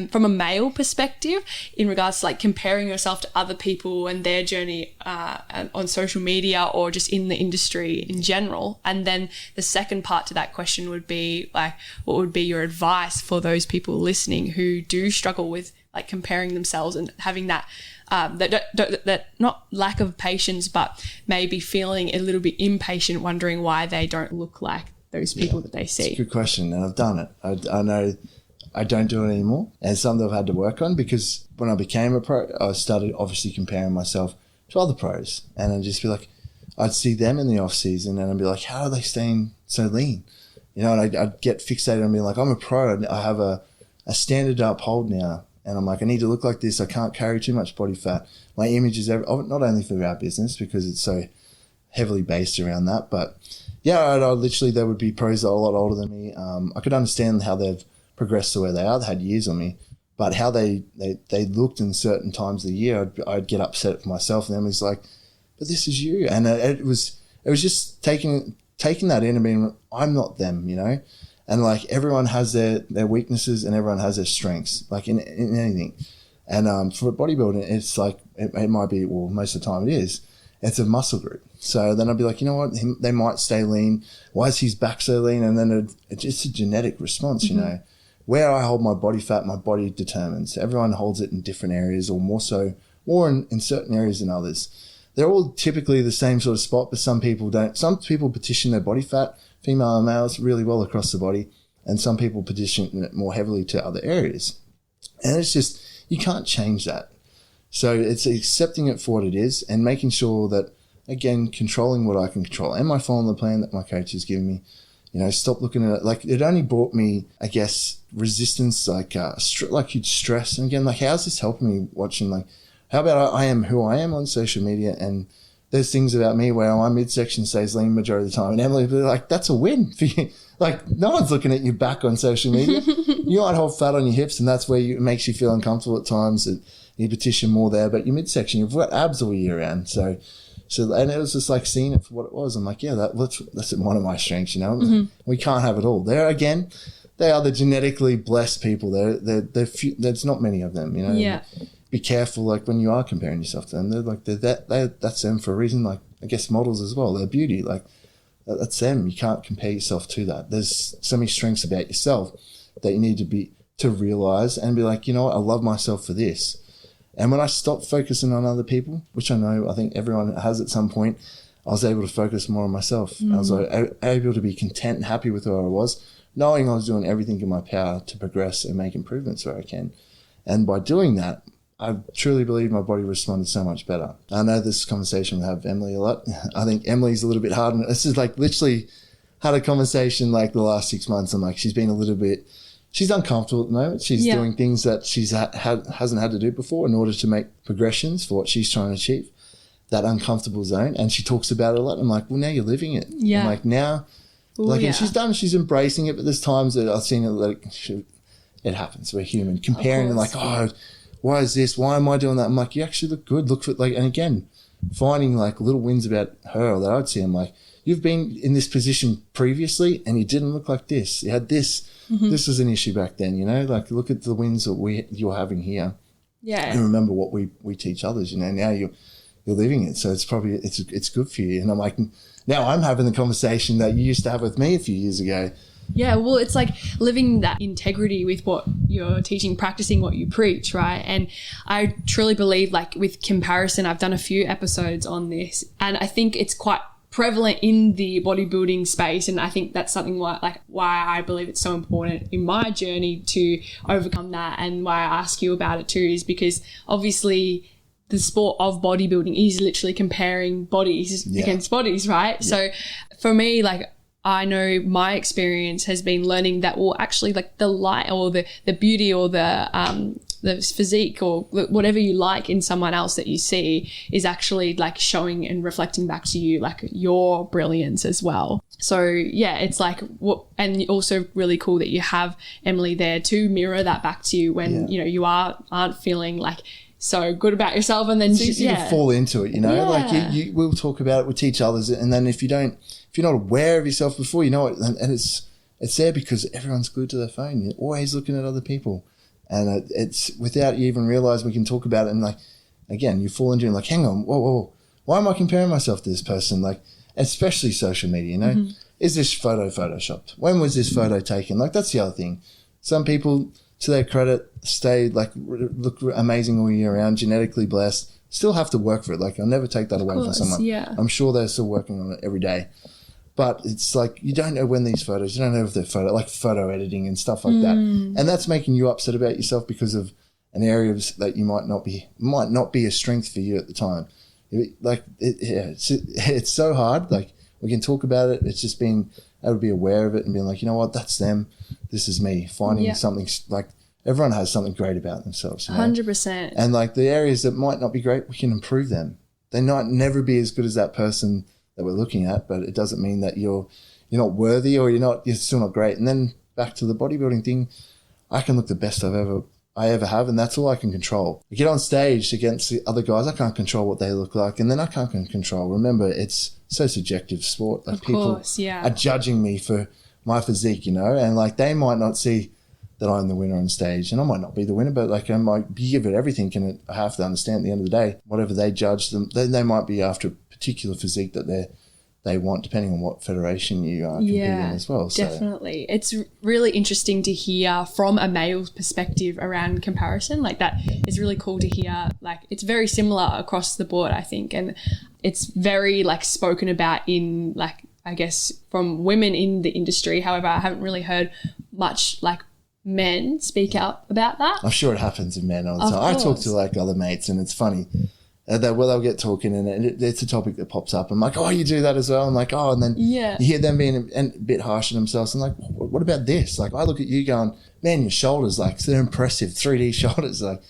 from a male perspective, in regards to like comparing yourself to other people and their journey on social media or just in the industry in general? And then the second part to that question would be like, what would be your advice for those people listening who do struggle with like comparing themselves and having that that not lack of patience, but maybe feeling a little bit impatient, wondering why they don't look like those people that they see? It's a good question, and I've done it. I know I don't do it anymore, and something I've had to work on, because when I became a pro, I started obviously comparing myself to other pros, and I'd just be like, I'd see them in the off season, and I'd be like, how are they staying so lean? You know, and I'd get fixated on being like, I'm a pro, I have a standard to uphold now, and I'm like, I need to look like this. I can't carry too much body fat. My image is not only for our business, because it's so heavily based around that, but yeah, I literally, there would be pros that are a lot older than me. I could understand how they've progressed to where they are. They had years on me, but how they looked in certain times of the year, I'd get upset for myself, and then it was like, but this is you. And it was just taking that in and being, I'm not them, you know? And like everyone has their weaknesses and everyone has their strengths, like in anything. And for bodybuilding, it's like, it might be, well, most of the time it is, it's a muscle group. So then I'd be like, you know what, they might stay lean. Why is his back so lean? And then it's just a genetic response, you know. Where I hold my body fat, my body determines. Everyone holds it in different areas, or more in certain areas than others. They're all typically the same sort of spot, but some people don't. Some people petition their body fat, female and males, really well across the body, and some people petition it more heavily to other areas. And it's just, you can't change that. So it's accepting it for what it is and making sure that, again, controlling what I can control. Am I following the plan that my coach has given me? You know, stop looking at it. Like, it only brought me, I guess, resistance, like huge stress. And again, like, how's this helping me watching, like, how about I am who I am on social media, and there's things about me where my midsection stays lean majority of the time. And Emily will be like, that's a win for you. Like, no one's looking at your back on social media. You might hold fat on your hips, and that's where it makes you feel uncomfortable at times. And you petition more there, but your midsection, you've got abs all year round. So, and it was just like seeing it for what it was. I'm like, yeah, that's one of my strengths, you know. We can't have it all. There again, they are the genetically blessed people. There's not many of them, you know. Yeah. Be careful, like when you are comparing yourself to them. That's them for a reason. Like, I guess models as well. Their beauty, like that's them. You can't compare yourself to that. There's so many strengths about yourself that you need to realize and be like, you know what, I love myself for this. And when I stopped focusing on other people, which I think everyone has at some point, I was able to focus more on myself. I was able to be content and happy with who I was, knowing I was doing everything in my power to progress and make improvements where I can. And by doing that, I truly believe my body responded so much better. I know this conversation will have Emily a lot. I think Emily's a little bit hard. This is like literally had a conversation like the last 6 months. I'm like, she's uncomfortable at the moment. She's doing things that she's hasn't had to do before in order to make progressions for what she's trying to achieve. that uncomfortable zone, and she talks about it a lot. I'm like, well, now you're living it. Yeah. I'm like, now, Ooh, and yeah. she's embracing it, but there's times that I've seen it like, it happens. We're human. Comparing and like, oh, why is this? Why am I doing that? I'm like, you actually look good. Look for like, and again, finding like little wins about her that I'd see. I'm like, you've been in this position previously and you didn't look like this. You had this. This was an issue back then, you know, like look at the wins that you're having here. Yeah. And remember what we teach others, you know, now you're living it. So it's probably, it's good for you. And I'm like, now I'm having the conversation that you used to have with me a few years ago. Yeah, well, it's like living that integrity with what you're teaching, practicing what you preach, right? And I truly believe, like with comparison, I've done a few episodes on this, and I think it's quite prevalent in the bodybuilding space, and I think that's something why I believe it's so important in my journey to overcome that, and why I ask you about it too, is because obviously the sport of bodybuilding is literally comparing bodies against bodies, right? Yeah. So for me, like, I know my experience has been learning that, well, actually, like the light or the beauty or the physique or whatever you like in someone else that you see is actually like showing and reflecting back to you like your brilliance as well. So yeah, it's like and also really cool that you have Emily there to mirror that back to you when you know you aren't feeling like so good about yourself, and then it's easy to fall into it, you know. Like you we'll talk about it, we'll teach others, and then if you're not aware of yourself before, you know it, and it's there because everyone's glued to their phone. You're always looking at other people, and it's without you even realize we can talk about it. And like, again, you fall into it like, hang on, whoa, why am I comparing myself to this person? Like, especially social media, you know, is this photo photoshopped? When was this photo taken? Like, that's the other thing. Some people, to their credit, stay like look amazing all year round, genetically blessed. Still have to work for it. Like, I'll never take that away from someone. Yeah. I'm sure they're still working on it every day. But it's like, you don't know when these photos, you don't know if they're photo editing and stuff like that. And that's making you upset about yourself because of an area that you might not be a strength for you at the time. Like, it's so hard. Like, we can talk about it. It's just being able to be aware of it and being like, you know what, that's them. This is me. Finding something, like, everyone has something great about themselves. You know? 100%. And like the areas that might not be great, we can improve them. They might never be as good as that person that we're looking at, but it doesn't mean that you're not worthy or you're still not great. And then back to the bodybuilding thing, I can look the best I ever have, and that's all I can control. I get on stage against the other guys, I can't control what they look like, and then I can't control. Remember, it's so subjective sport. Like, people are judging me for my physique, you know, and like they might not see that I'm the winner on stage, and I might not be the winner, but like I might give it everything. And I have to understand at the end of the day, whatever they judge them, they might be after a particular physique that they want, depending on what federation you are competing in as well. So. Definitely. It's really interesting to hear from a male's perspective around comparison. Like, that is really cool to hear. Like, it's very similar across the board, I think. And it's very like spoken about in, like, I guess from women in the industry. However, I haven't really heard much like men speak out about that. I'm sure it happens in men all the time. I talk to like other mates, and it's funny. They'll get talking, and it's a topic that pops up. I'm like, oh, you do that as well? I'm like, oh, and then you hear them being a bit harsh on themselves. I'm like, what about this? Like, I look at you going, man, your shoulders, like, they're impressive, 3D shoulders, like,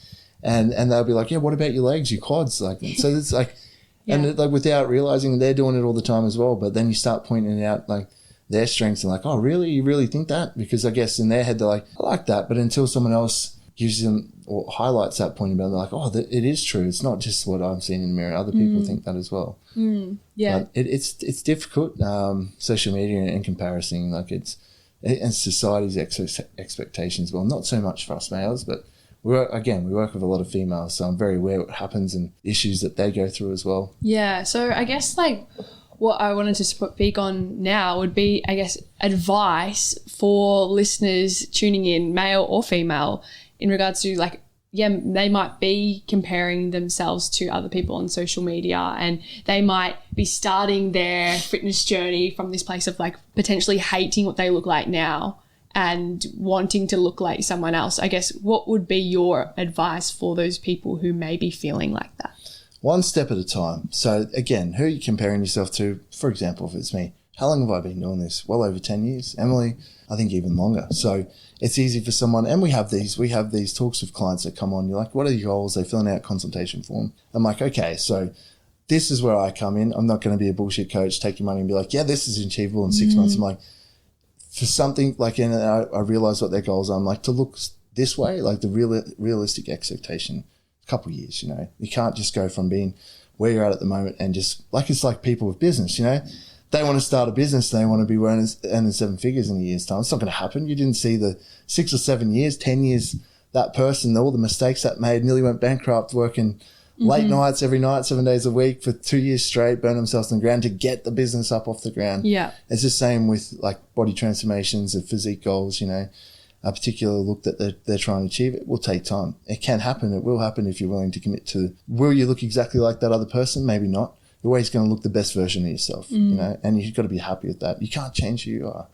and they'll be like, yeah, what about your legs, your quads? Like, so it's like, and like without realizing they're doing it all the time as well. But then you start pointing out like their strengths and like, oh, really? You really think that? Because I guess in their head, they're like, I like that. But until someone else gives them or highlights that point about it, they're like, oh, it is true. It's not just what I'm seeing in the mirror. Other people think that as well. Yeah. But it's difficult. Social media and comparison, like and society's expectations. Well, not so much for us males, but we work with a lot of females, so I'm very aware what happens and issues that they go through as well. Yeah. So I guess like what I wanted to speak on now would be, I guess, advice for listeners tuning in, male or female, in regards to like, they might be comparing themselves to other people on social media, and they might be starting their fitness journey from this place of like potentially hating what they look like now and wanting to look like someone else. I guess, what would be your advice for those people who may be feeling like that? One step at a time. So again, who are you comparing yourself to? For example, if it's me, how long have I been doing this? Well over 10 years. Emily, I think even longer. So it's easy for someone, and we have these talks with clients that come on. You're like, what are your goals? They're filling out a consultation form. I'm like, okay, so this is where I come in. I'm not going to be a bullshit coach, take your money and be like, yeah, this is achievable in 6 months. I'm like, for something like, and I realize what their goals are. I'm like, to look this way, like the realistic expectation, a couple of years, you know, you can't just go from being where you're at the moment and just like, it's like people with business, you know, they want to start a business. They want to be earning 7 figures in a year's time. It's not going to happen. You didn't see the 6 or 7 years, 10 years, that person, all the mistakes that made, nearly went bankrupt, working late nights every night, 7 days a week for 2 years straight, burn themselves on the ground to get the business up off the ground. Yeah. It's the same with like body transformations and physique goals, you know, a particular look that they're trying to achieve. It will take time. It can happen. It will happen if you're willing to commit to, will you look exactly like that other person? Maybe not. You're always going to look the best version of yourself, you know, and you've got to be happy with that. You can't change who you are.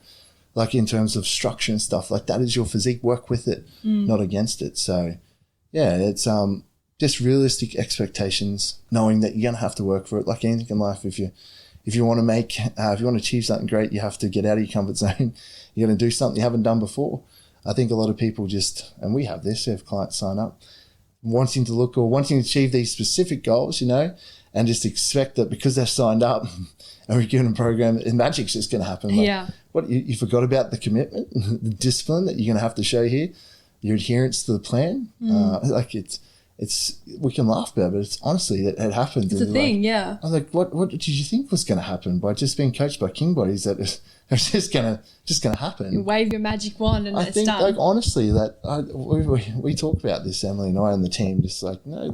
Like in terms of structure and stuff, like that is your physique, work with it, not against it. So yeah, it's just realistic expectations, knowing that you're going to have to work for it. Like anything in life, if you want to make, if you want to achieve something great, you have to get out of your comfort zone. You're going to do something you haven't done before. I think a lot of people just, and we have this, if clients sign up, wanting to look or wanting to achieve these specific goals, you know, and just expect that because they've signed up and we're given a program, and magic's just going to happen. Like, yeah. What, you forgot about the commitment, the discipline that you're going to have to show here, your adherence to the plan. Like it's, we can laugh about it, but it's honestly, it happens. It's a thing, like, yeah. I was like, what did you think was going to happen by just being coached by king bodies? That it's just going to happen. You wave your magic wand and I it's think, done. like, honestly, that we talk about this, Emily and I and the team, just like, no,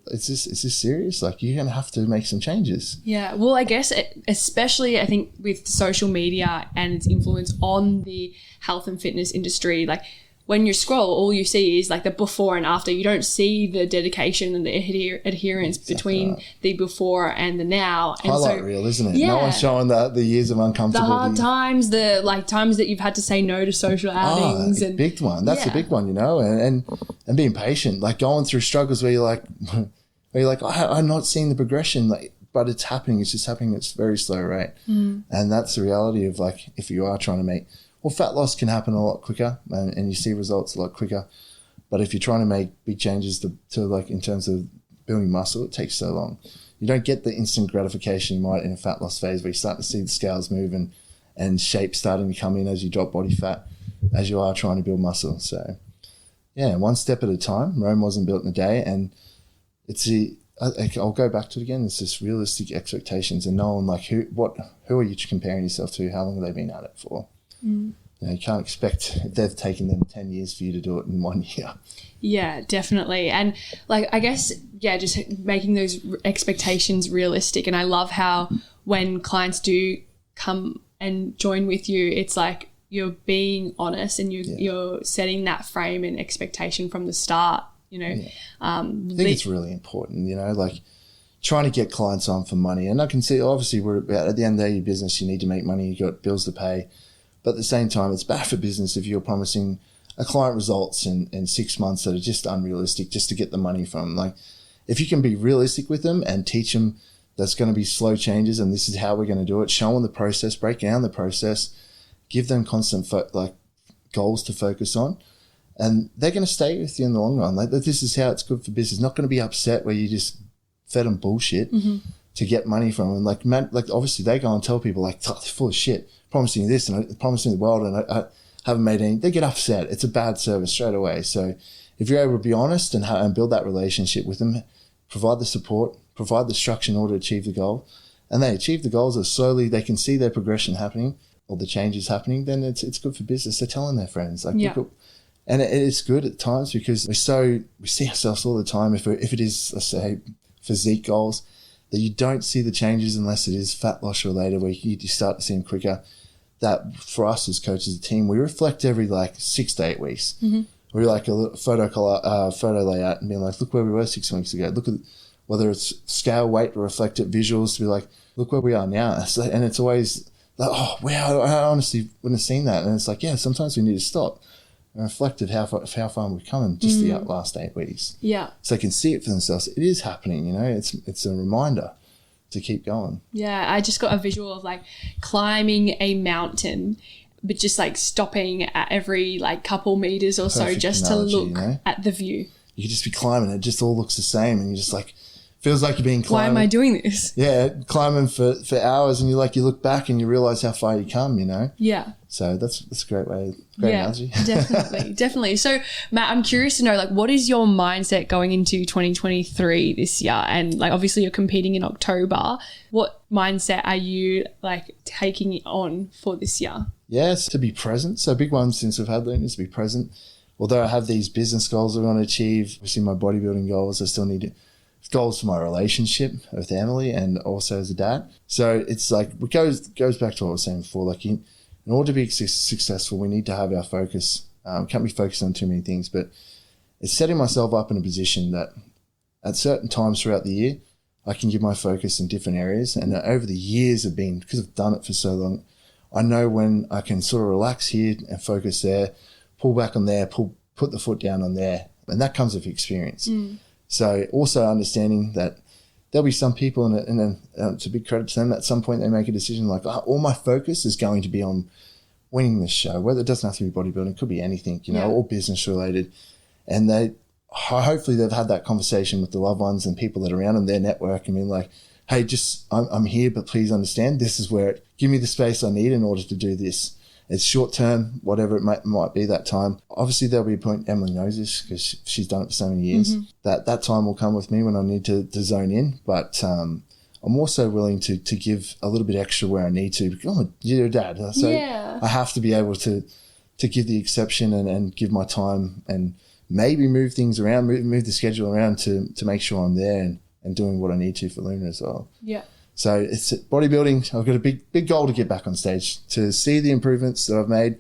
is this serious? Like, you're going to have to make some changes. Yeah. Well, I guess especially I think with social media and its influence on the health and fitness industry, like when you scroll, all you see is like the before and after. You don't see the dedication and the adherence between the before and the now. And highlight reel, isn't it? Yeah. No one's showing the years of uncomfortable. The hard times, the like times that you've had to say no to social outings. And big one. That's a big one, you know, and being patient, like going through struggles where you're like, I'm not seeing the progression, like, but it's happening. It's just happening at a very slow rate. And that's the reality of, like, if you are trying to make, well, fat loss can happen a lot quicker and you see results a lot quicker. But if you're trying to make big changes to like in terms of building muscle, it takes so long. You don't get the instant gratification you might in a fat loss phase where you start to see the scales move and shape starting to come in as you drop body fat, as you are trying to build muscle. So yeah, one step at a time. Rome wasn't built in a day, and I'll go back to it again. It's just realistic expectations and knowing like who are you comparing yourself to? How long have they been at it for? You know, you can't expect if they've taken them 10 years for you to do it in 1 year. Yeah, definitely. And like, I guess, yeah, just making those expectations realistic. And I love how when clients do come and join with you, it's like you're being honest and you're setting that frame and expectation from the start, you know. Yeah. I think it's really important, you know, like trying to get clients on for money. And I can see, obviously, at the end of the day, your business, you need to make money, you've got bills to pay. But at the same time, it's bad for business if you're promising a client results in 6 months that are just unrealistic just to get the money from. Like, if you can be realistic with them and teach them that's going to be slow changes and this is how we're going to do it, show them the process, break down the process, give them constant goals to focus on, and they're going to stay with you in the long run. Like, this is how it's good for business. Not going to be upset where you just fed them bullshit to get money from them. Like, man, like obviously they go and tell people like, oh, they're full of shit, promising this and promising the world, and I haven't made any. They get upset. It's a bad service straight away. So if you're able to be honest and build that relationship with them, provide the support, provide the structure in order to achieve the goal, and they achieve the goals as slowly they can see their progression happening or the changes happening, then it's good for business. They're telling their friends. Like, and it's good at times because we see ourselves all the time. If it is, let's say, physique goals, that you don't see the changes unless it is fat loss related, where you start to see them quicker. That for us as coaches, a team, we reflect every like 6 to 8 weeks. We're like a little photo layout and being like, look where we were 6 weeks ago. Look at whether it's scale, weight, or reflect it, visuals to be like, look where we are now. So, and it's always like, oh wow, I honestly wouldn't have seen that. And it's like, yeah, sometimes we need to stop and reflect at how far we've come in just the last 8 weeks. Yeah. So they can see it for themselves. It is happening, you know. It's a reminder to keep going. Yeah, I just got a visual of like climbing a mountain, but just like stopping at every like couple meters or so just analogy, to look you know? at the view. You could just be climbing, it just all looks the same, and you're just like feels like you've been climbing. Why am I doing this? Yeah, climbing for hours, and you look back and you realize how far you come, you know? Yeah. So that's a great analogy. Definitely. So Matt, I'm curious to know, like, what is your mindset going into 2023 this year? And like, obviously you're competing in October. What mindset are you like taking on for this year? Yes, to be present. So big one since I've had Luna is to be present. Although I have these business goals I want to achieve, obviously my bodybuilding goals, I still need goals for my relationship with Emily and also as a dad. So it's like, it goes back to what I was saying before, like in order to be successful, we need to have our focus. Can't be focused on too many things, but it's setting myself up in a position that at certain times throughout the year, I can give my focus in different areas. And over the years have been, because I've done it for so long, I know when I can sort of relax here and focus there, pull back on there, put the foot down on there. And that comes with experience. So also understanding that there'll be some people, and it's a big credit to them, at some point they make a decision like, all my focus is going to be on winning this show, whether it doesn't have to be bodybuilding, it could be anything, you know, or business related. And hopefully they've had that conversation with the loved ones and people that are around in their network and been like, hey, I'm here, but please understand this is where give me the space I need in order to do this. It's short term, whatever it might be that time. Obviously, there'll be a point, Emily knows this because she's done it for so many years, that time will come with me when I need to zone in. But I'm also willing to give a little bit extra where I need to. Because you're a dad. So I have to be able to give the exception and give my time and maybe move things around, move the schedule around to make sure I'm there and doing what I need to for Luna as well. Yeah. So it's bodybuilding. I've got a big goal to get back on stage, to see the improvements that I've made.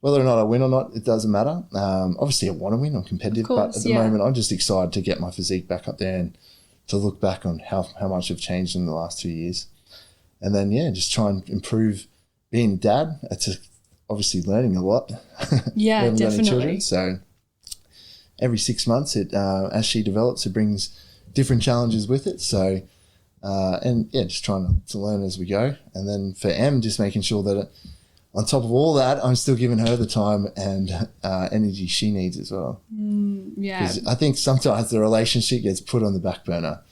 Whether or not I win or not, it doesn't matter. Obviously, I want to win. I'm competitive. But at the moment, I'm just excited to get my physique back up there and to look back on how much I've changed in the last 2 years. And then, just try and improve being a dad. It's obviously learning a lot. Yeah, definitely. Children. So every 6 months, as she develops, it brings different challenges with it. So... just trying to learn as we go. And then for Em, just making sure that on top of all that, I'm still giving her the time and energy she needs as well. Because I think sometimes the relationship gets put on the back burner.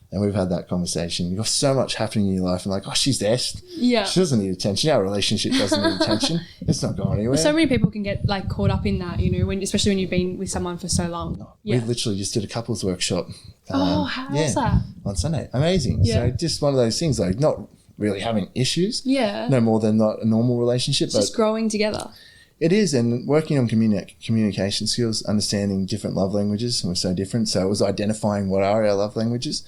And we've had that conversation. You've got so much happening in your life and like, she's there. She doesn't need attention. Our relationship doesn't need attention. It's not going anywhere. Well, so many people can get like caught up in that, you know, especially when you've been with someone for so long. We literally just did a couples workshop. How was that? On Sunday. Amazing. So just one of those things, like not really having issues. Yeah. No more than not a normal relationship. Just growing together. It is, and working on communication skills, understanding different love languages, and we're so different. So it was identifying what are our love languages.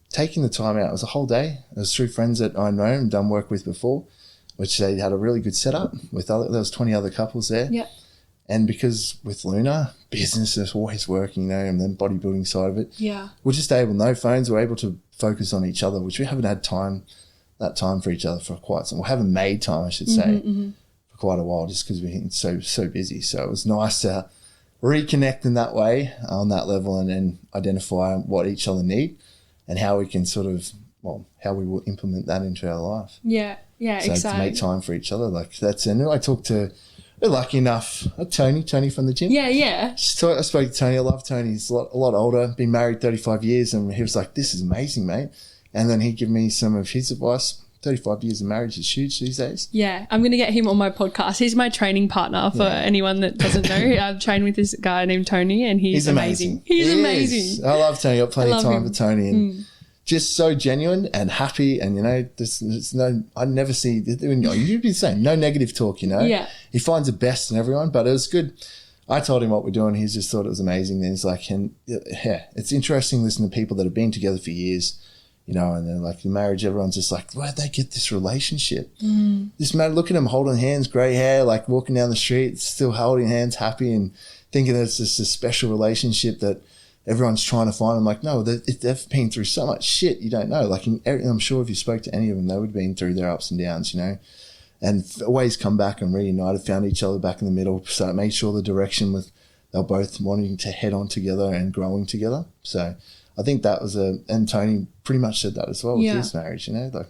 Taking the time out, it was a whole day. It was through friends that I know and done work with before, which they had a really good setup with there was 20 other couples there. Yeah. And because with Luna, business is always working, you know, and then bodybuilding side of it. Yeah. We're just able, no phones, we're able to focus on each other, which we haven't had that time for each other for quite some, we haven't made time, I should say, for quite a while, just because we're getting so busy. So it was nice to reconnect in that way, on that level, and then identify what each other need and how we can sort of, how we will implement that into our life. Yeah, so exciting. To make time for each other, like that's, and I talked to, we're lucky enough, Tony from the gym. Yeah. I spoke to Tony. I love Tony. He's a lot older, been married 35 years, and he was like, this is amazing, mate. And then he'd give me some of his advice. 35 years of marriage is huge these days. Yeah, I'm going to get him on my podcast. He's my training partner for anyone that doesn't know. I've trained with this guy named Tony, and he's amazing. He's amazing. I love Tony. I've plenty of time for Tony, and just so genuine and happy. And, you know, there's no, I never see, you'd be the same, no negative talk, you know. Yeah. He finds the best in everyone, but it was good. I told him what we're doing. He just thought it was amazing. Then he's like, and it's interesting listening to people that have been together for years, you know, and then like the marriage, everyone's just like, where'd they get this relationship? This man, look at him holding hands, grey hair, like walking down the street, still holding hands, happy, and thinking that it's just a special relationship that everyone's trying to find. I'm like, no, they've been through so much shit, you don't know. Like, I'm sure if you spoke to any of them, they would have been through their ups and downs, you know, and always come back and reunited, found each other back in the middle. So it made sure the direction was they're both wanting to head on together and growing together. So I think that was and Tony pretty much said that as well with his marriage, you know, like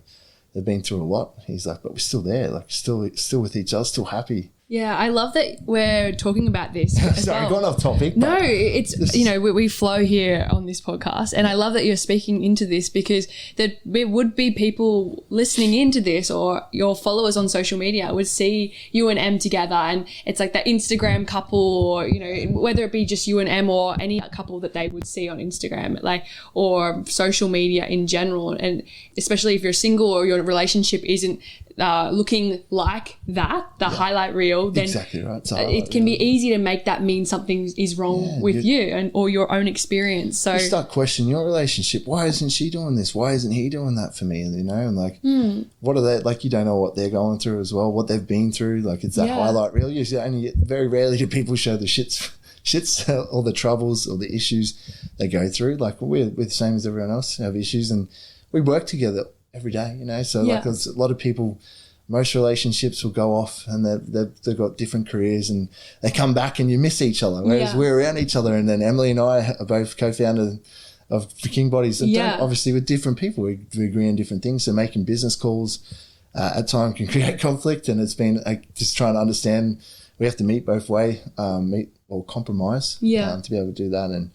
they've been through a lot. He's like, but we're still there, like still with each other, still happy. Yeah, I love that we're talking about this. Sorry, gone off topic. No, it's, you know, we flow here on this podcast. And I love that you're speaking into this because there would be people listening into this, or your followers on social media would see you and Em together. And it's like that Instagram couple, or, you know, whether it be just you and Em or any couple that they would see on Instagram, like, or social media in general. And especially if you're single or your relationship isn't looking like that, the highlight reel, then exactly right. It can be easy to make that mean something is wrong with you and or your own experience. So you start questioning your relationship. Why isn't she doing this? Why isn't he doing that for me? And, you know, and like, what are they, like, you don't know what they're going through as well, what they've been through. Like, it's that highlight reel. Usually only very rarely do people show the shits or the troubles or the issues they go through. Like, we're the same as everyone else, have issues, and we work together every day, you know. So like, there's a lot of people, most relationships will go off and they've got different careers and they come back and you miss each other, whereas we're around each other. And then Emily and I are both co-founders of King Bodies, and obviously with different people, we agree on different things. So making business calls at times can create conflict, and it's been just trying to understand we have to meet both way, meet or compromise to be able to do that. And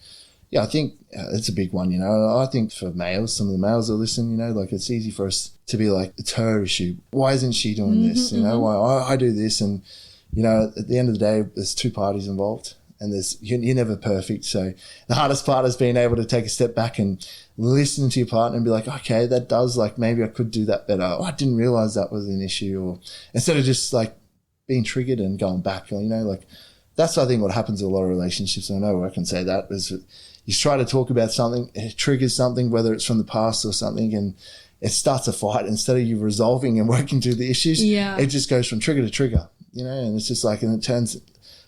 I think it's a big one, you know. I think for males, some of the males that listen, you know, like, it's easy for us to be like, it's her issue. Why isn't she doing this? You know, why I do this? And, you know, at the end of the day, there's two parties involved, and you're never perfect. So the hardest part is being able to take a step back and listen to your partner and be like, okay, that does, like, maybe I could do that better. Oh, I didn't realize that was an issue. Or instead of just like being triggered and going back, you know, like, that's, I think, what happens in a lot of relationships. And I know I can say that is you try to talk about something, it triggers something, whether it's from the past or something, and it starts a fight. Instead of you resolving and working through the issues, it just goes from trigger to trigger, you know, and it's just like, and it turns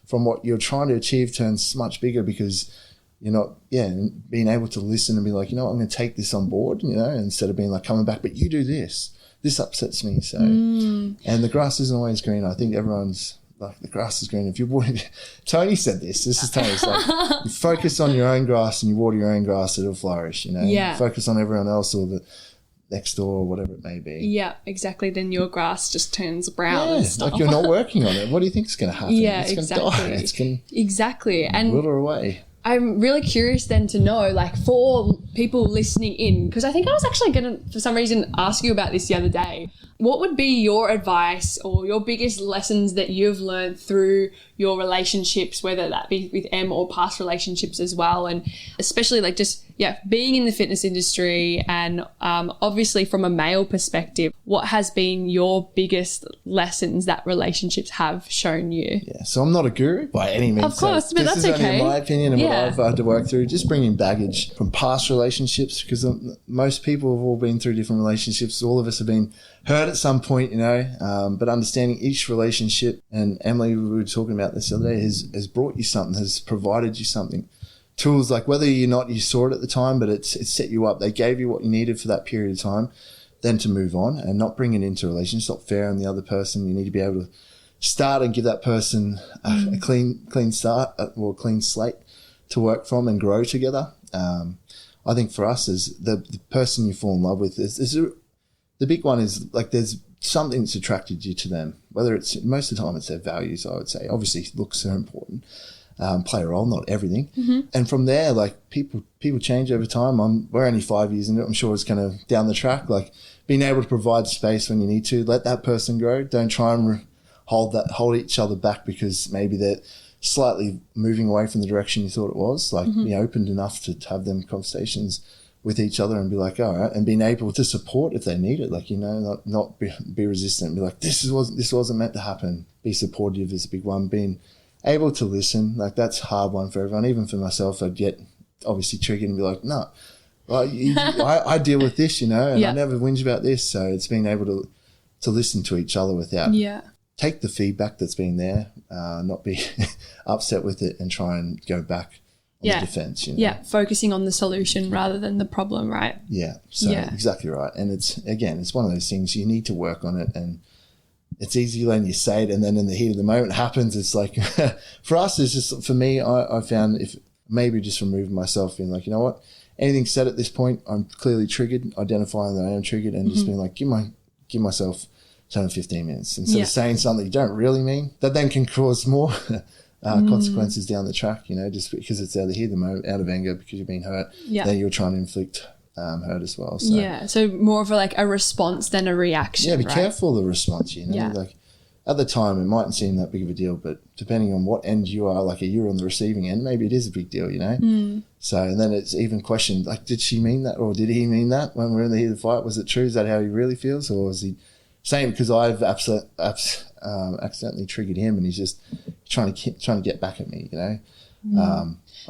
from what you're trying to achieve turns much bigger because you're not, being able to listen and be like, you know what, I'm going to take this on board, you know, instead of being like coming back, but you do this upsets me. So, and the grass isn't always green. I think everyone's, like, the grass is green. If you water, Tony said this is Tony's, like, you focus on your own grass and you water your own grass, it'll flourish, you know. You focus on everyone else or the next door or whatever it may be. Yeah, exactly. Then your grass just turns brown and stuff. Like, you're not working on it. What do you think is going to happen? Yeah, it's exactly. Going to die. It's going to and wither away. I'm really curious then to know, like, for people listening in, because I think I was actually going to, for some reason, ask you about this the other day. What would be your advice or your biggest lessons that you've learned through your relationships, whether that be with Em or past relationships as well? And especially, like, just, being in the fitness industry and obviously from a male perspective, what has been your biggest lessons that relationships have shown you? Yeah, so I'm not a guru by any means. Of course, but that's okay. This is only my opinion and what I've had to work through. Just bringing baggage from past relationships, because most people have all been through different relationships. All of us have been hurt at some point, you know, but understanding each relationship, and Emily, we were talking about this the other day, has brought you something, has provided you something. Tools, like, whether you saw it at the time, but it's set you up. They gave you what you needed for that period of time, then to move on and not bring it into a relationship. It's not fair on the other person. You need to be able to start and give that person a clean start or a clean slate to work from and grow together. I think for us, is the person you fall in love with the big one is, like, there's something that's attracted you to them, whether it's, most of the time it's their values, I would say. Obviously looks are important, play a role, not everything. And from there, like, people change over time. We're only 5 years into it. I'm sure it's kind of down the track, like, being able to provide space when you need to, let that person grow. Don't try and hold each other back because maybe they're slightly moving away from the direction you thought it was. Like, be open enough to have them conversations with each other and be like, all right, and being able to support if they need it. Like, you know, not be resistant and be like, this wasn't meant to happen. Be supportive is a big one. Being able to listen, like, that's a hard one for everyone. Even for myself, I'd get obviously triggered and be like, no, I deal with this, you know, and I never whinge about this. So it's being able to listen to each other without take the feedback that's been there, not be upset with it and try and go back on the defense, you know? Yeah, focusing on the solution rather than the problem, right? Yeah, so exactly right. And it's one of those things, you need to work on it, and it's easy when you say it and then in the heat of the moment it happens. It's like, for us, it's just, for me, I found, if maybe just removing myself, being like, you know what, anything said at this point, I'm clearly triggered, identifying that I am triggered, and just being like, give myself 10 or 15 minutes instead of saying something you don't really mean, that then can cause more consequences down the track, just because it's out of here, the moment, out of anger because you've been hurt, then you're trying to inflict hurt as well. So. So more of a response than a reaction. Yeah, be careful of the response, like at the time it mightn't seem that big of a deal, but depending on what end you are, like you're on the receiving end, maybe it is a big deal, So, and then it's even questioned, like, did she mean that or did he mean that when we're in the heat of the fight? Was it true? Is that how he really feels? Or was he saying because I've accidentally triggered him and he's just trying to get back at me,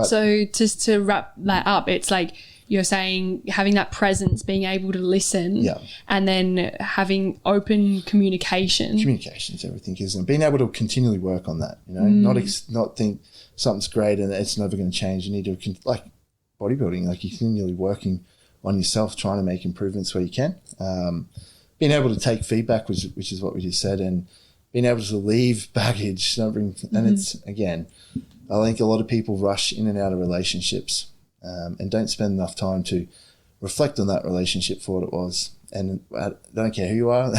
So just to wrap that up, it's like you're saying having that presence, being able to listen, and then having open communication. Communication's everything, isn't it? Being able to continually work on that, not think something's great and it's never going to change. You need to, like bodybuilding, like you're continually working on yourself, trying to make improvements where you can. Being able to take feedback, which is what we just said, and being able to leave baggage, and it's, again, I think a lot of people rush in and out of relationships and don't spend enough time to reflect on that relationship for what it was. And I don't care who you are,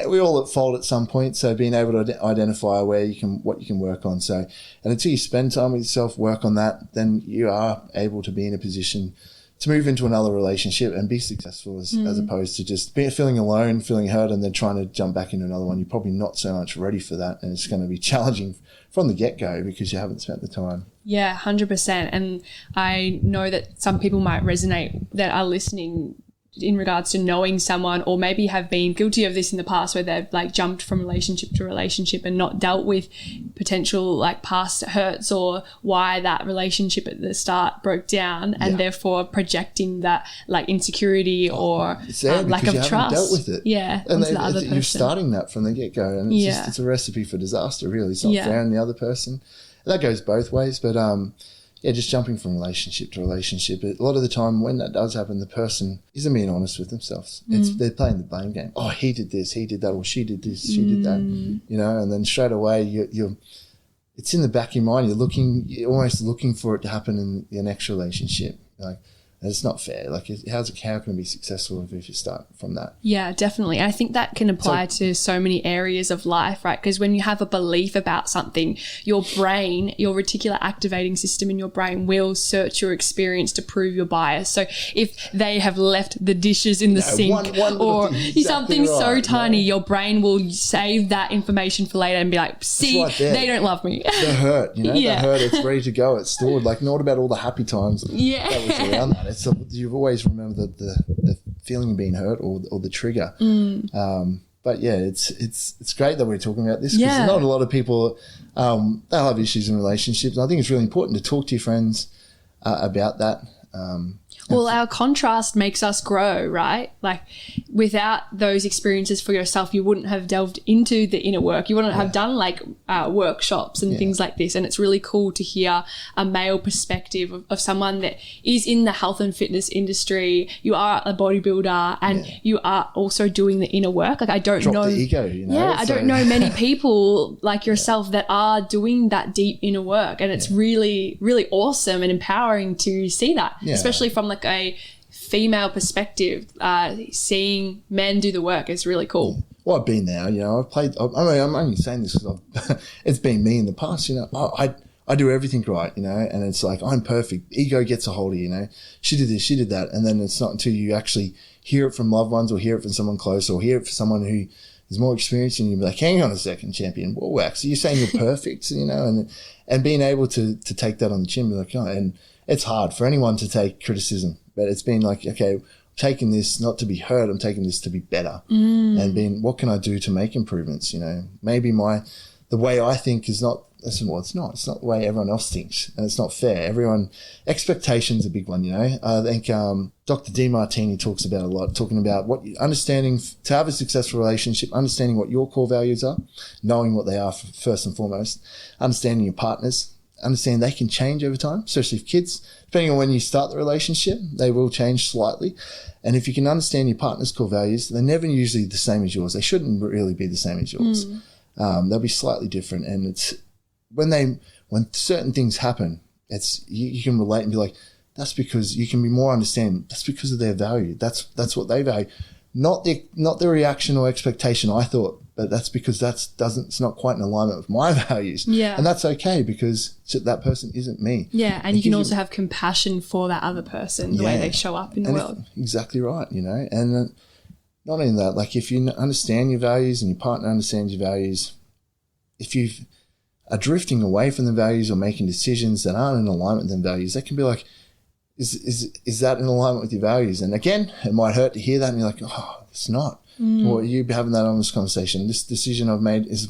we're all at fault at some point. So being able to identify what you can work on. So, and until you spend time with yourself, work on that, then you are able to be in a position to move into another relationship and be successful as opposed to just feeling alone, feeling hurt, and then trying to jump back into another one. You're probably not so much ready for that, and it's going to be challenging from the get-go because you haven't spent the time. Yeah, 100%. And I know that some people might resonate that are listening in regards to knowing someone, or maybe have been guilty of this in the past where they've jumped from relationship to relationship and not dealt with potential past hurts or why that relationship at the start broke down, and therefore projecting that insecurity or lack of trust. Dealt with it. Yeah, and onto the other person. You're starting that from the get-go, and it's a recipe for disaster, really. It's not fair on the other person. And that goes both ways, but just jumping from relationship to relationship. A lot of the time when that does happen, the person isn't being honest with themselves. They're playing the blame game. Oh, he did this, he did that, or she did this, she did that, and then straight away it's in the back of your mind. You're almost looking for it to happen in your next relationship. And it's not fair. How can it be successful if you start from that? Yeah, definitely. I think that can apply to so many areas of life, right? Because when you have a belief about something, your brain, your reticular activating system in your brain will search your experience to prove your bias. So if they have left the dishes in the sink or something so tiny, your brain will save that information for later and be like, see, they don't love me. The hurt, the hurt, it's ready to go. It's stored. Not about all the happy times that was around that. You've always remembered the feeling of being hurt or the trigger. But yeah, it's great that we're talking about this because not a lot of people they'll have issues in relationships. And I think it's really important to talk to your friends about that. Well, our contrast makes us grow, right? Without those experiences for yourself, you wouldn't have delved into the inner work. You wouldn't have done workshops and things like this. And it's really cool to hear a male perspective of someone that is in the health and fitness industry. You are a bodybuilder and you are also doing the inner work. I don't know. The ego, I don't know many people like yourself that are doing that deep inner work. And it's really, really awesome and empowering to see that, especially from a female perspective. Seeing men do the work is really cool. Well, I've been there, I've played, I'm only saying this because it's been me in the past, I do everything right, and it's I'm perfect. Ego gets a hold of you, she did this, she did that. And then it's not until you actually hear it from loved ones or hear it from someone close or hear it from someone who is more experienced and you'll be like, hang on a second, champion, whoa, wax. So you're saying you're perfect, and being able to take that on the chin, be like, and it's hard for anyone to take criticism, but it's been okay, I'm taking this not to be hurt, I'm taking this to be better. And what can I do to make improvements? Maybe the way I think is not, it's not the way everyone else thinks, and it's not fair. Expectations are a big one, I think Dr. Demartini talks about a lot, talking about understanding to have a successful relationship, understanding what your core values are, knowing what they are first and foremost, understanding your partners, understand they can change over time, especially if kids, depending on when you start the relationship, they will change slightly. And if you can understand your partner's core values, they're never usually the same as yours. They shouldn't really be the same as yours. They'll be slightly different. And it's when certain things happen, it's you can relate and be like, that's because you can be more understanding. That's because of their value. That's what they value. not the reaction or expectation I thought, but that's because it's not quite in alignment with my values. Yeah. And that's okay, because that person isn't me. Yeah. And you can also have compassion for that other person, the way they show up in the world. Exactly right, you know. And not only that, like if you understand your values and your partner understands your values, if you are drifting away from the values or making decisions that aren't in alignment with them values, that can be like, is that in alignment with your values? And again, it might hurt to hear that and you're like, oh, it's not. Or you having that honest conversation. This decision I've made is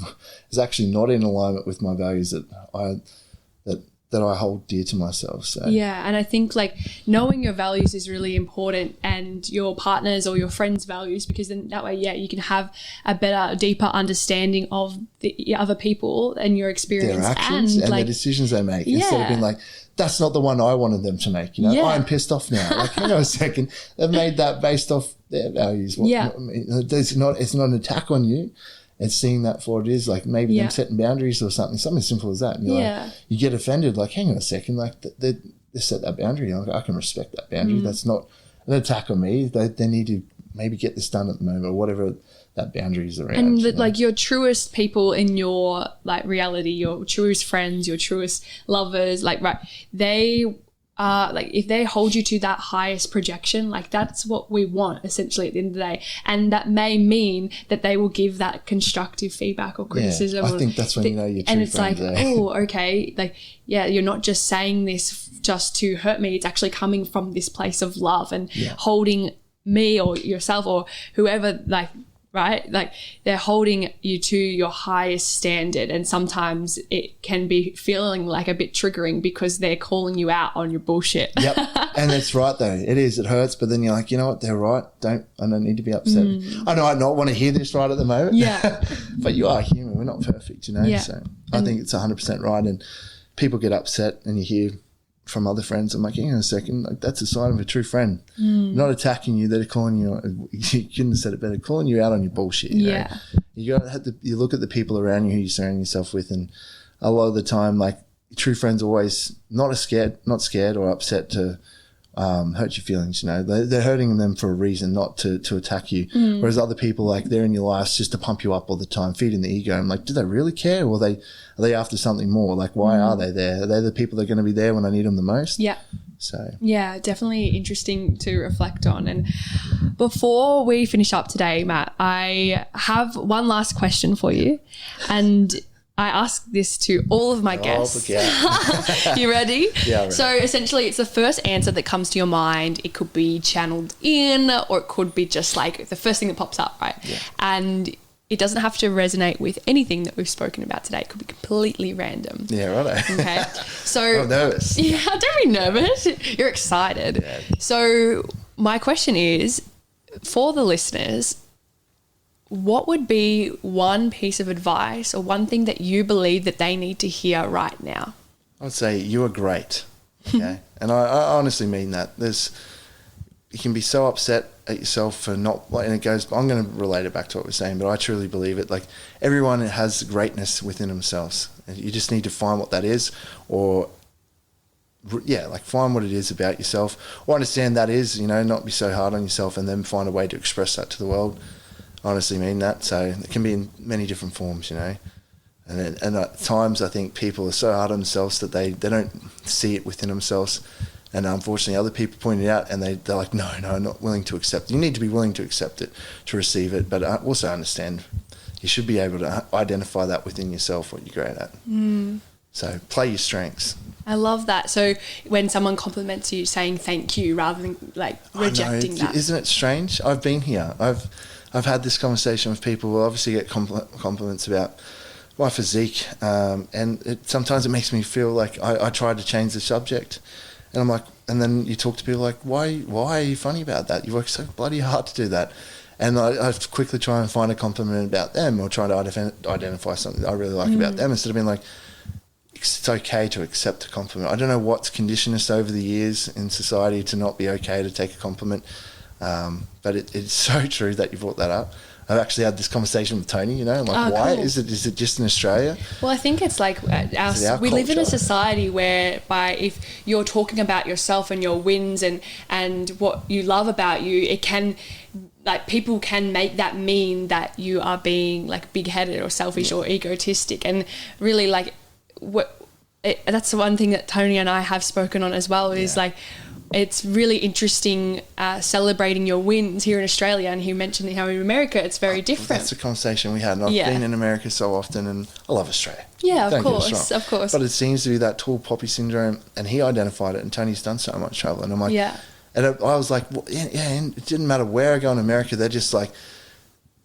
actually not in alignment with my values that I hold dear to myself. So yeah, and I think like knowing your values is really important, and your partner's or your friend's values, because then that way, you can have a better, deeper understanding of the other people and your experience, their actions and like, the decisions they make, instead of being like, that's not the one I wanted them to make. You know, I'm pissed off now. Like, hang on a second, they've made that based off their values. It's not an attack on you. It's seeing that for what it is, like maybe them setting boundaries or something simple as that. And you're like, you get offended, like, hang on a second, like they set that boundary. I can respect that boundary. That's not an attack on me. They need to maybe get this done at the moment, or whatever that boundary is around. And like your truest people in your like reality, your truest friends, your truest lovers, like, right, they are like, if they hold you to that highest projection, like that's what we want essentially at the end of the day. And that may mean that they will give that constructive feedback or criticism. I think that's when you know you're true. And it's friends, like, oh, okay, like, you're not just saying this just to hurt me. It's actually coming from this place of love and holding me or yourself or whoever, like, right? Like they're holding you to your highest standard, and sometimes it can be feeling like a bit triggering because they're calling you out on your bullshit. Yep. And that's right though. It is. It hurts, but then you're like, you know what? They're right. I don't need to be upset. I know I not want to hear this right at the moment. Yeah. But you are human. We're not perfect, you know? Yeah. So I think it's 100% right. And people get upset and you hear from other friends, I'm like, hang on a second, like that's a sign of a true friend. Not attacking you, they're calling you, you couldn't have said it better, calling you out on your bullshit. You know? You got to you look at the people around you who you're surrounding yourself with, and a lot of the time, like true friends always not scared or upset to hurt your feelings. You know, they're hurting them for a reason, not to attack you. Whereas other people, like they're in your lives just to pump you up all the time, feeding the ego. I'm like, do they really care, or are they after something more? Like, why are they there? Are they the people that are going to be there when I need them the most? Yeah. So yeah, definitely interesting to reflect on. And before we finish up today, Matt, I have one last question for you, and I ask this to all of my guests. You ready? Yeah, ready. So essentially it's the first answer that comes to your mind. It could be channeled in, or it could be just like the first thing that pops up, right? Yeah. And it doesn't have to resonate with anything that we've spoken about today. It could be completely random. Yeah, right. Okay. So I'm nervous. Yeah, don't be nervous. You're excited. Yeah. So my question is, for the listeners, what would be one piece of advice or one thing that you believe that they need to hear right now? I would say you are great. Okay. And I honestly mean that. You can be so upset at yourself for not, and it goes, I'm going to relate it back to what we're saying, but I truly believe it. Like everyone has greatness within themselves. You just need to find what that is, or like find what it is about yourself, or understand that is, not be so hard on yourself, and then find a way to express that to the world. I honestly mean that. So it can be in many different forms, And at times I think people are so hard on themselves that they don't see it within themselves. And unfortunately other people point it out and they're like, no, I'm not willing to accept it. You need to be willing to accept it, to receive it. But also understand you should be able to identify that within yourself, what you're great at. So play your strengths. I love that. So when someone compliments you, saying thank you rather than like rejecting that. Isn't it strange? I've been here. I've had this conversation with people who obviously get compliments about my physique, and sometimes it makes me feel like I tried to change the subject, and I'm like, and then you talk to people like, why are you funny about that? You work so bloody hard to do that, and I quickly try and find a compliment about them, or try to identify something that I really like about them, instead of being like, it's okay to accept a compliment. I don't know what's conditioned us over the years in society to not be okay to take a compliment. But it's so true that you brought that up. I've actually had this conversation with Tony, like, why? Cool. Is it just in Australia? Well, I think it's like we live in a society whereby if you're talking about yourself and your wins and what you love about you, it can, like, people can make that mean that you are being like big-headed or selfish or egotistic. And really, like, that's the one thing that Tony and I have spoken on as well, is like, it's really interesting celebrating your wins here in Australia, and he mentioned how in America it's very different. That's a conversation we had, and I've been in America so often, and I love Australia. Yeah, Don't of course. But it seems to be that tall poppy syndrome, and he identified it, and Tony's done so much travel, and I'm like, and I was like, well, and it didn't matter where I go in America, they're just like,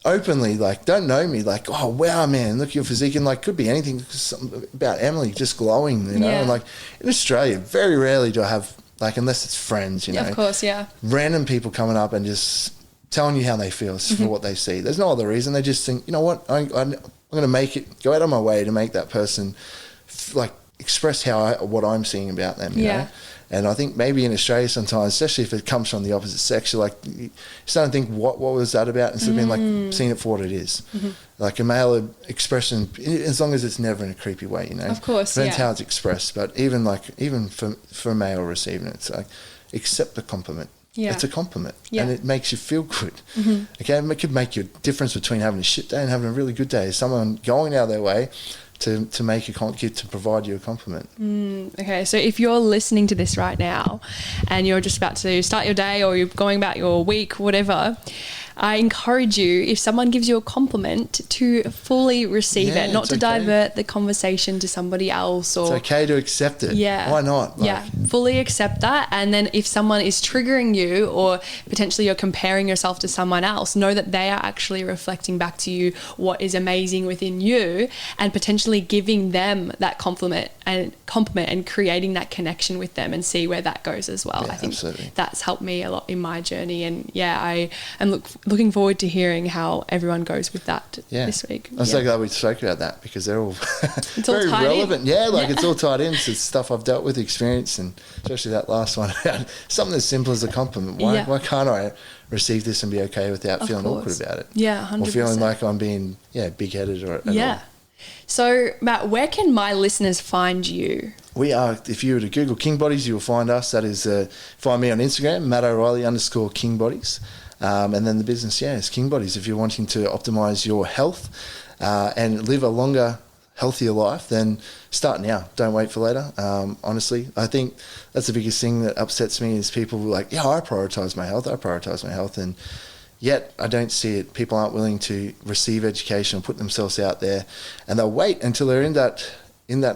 openly, like, don't know me, like, oh wow, man, look at your physique, and like, could be anything about Emily, just glowing, and like, in Australia, very rarely do I have, like, unless it's friends, of course, random people coming up and just telling you how they feel for what they see. There's no other reason. They just think, you know what, I'm going to make it, go out of my way to make that person like express what I'm seeing about them, you know? And I think maybe in Australia sometimes, especially if it comes from the opposite sex, you're like, you start to think, what was that about? Instead of being like, seeing it for what it is. Like a male expression, as long as it's never in a creepy way, Of course, depends how it's expressed. But even for a male receiving it, it's like, accept the compliment. It's a compliment, and it makes you feel good. Okay, it could make you a difference between having a shit day and having a really good day. Someone going out of their way to make to provide you a compliment. Okay, so if you're listening to this right now and you're just about to start your day or you're going about your week, whatever, I encourage you, if someone gives you a compliment, to fully receive it, not to divert the conversation to somebody else. Or it's okay to accept it. Why not? Fully accept that. And then if someone is triggering you or potentially you're comparing yourself to someone else, know that they are actually reflecting back to you what is amazing within you, and potentially giving them that compliment and creating that connection with them, and see where that goes as well. I think that's helped me a lot in my journey, and I am looking forward to hearing how everyone goes with that this week. I'm so glad we spoke about that, because they're all very relevant. It's all tied in. It's stuff I've dealt with, experience, and especially that last one, something as simple as a compliment. Why can't I receive this and be okay without feeling awkward about it? 100%. Or feeling like I'm being big-headed or at all. So, Matt, where can my listeners find you? We are, if you were to Google King Bodies, you will find us. That is, find me on Instagram, Matt O'Reilly _King Bodies. And then the business, is King Bodies. If you're wanting to optimize your health and live a longer, healthier life, then start now. Don't wait for later. Honestly, I think that's the biggest thing that upsets me is people like, I prioritize my health. And yet I don't see it. People aren't willing to receive education and put themselves out there. And they'll wait until they're in that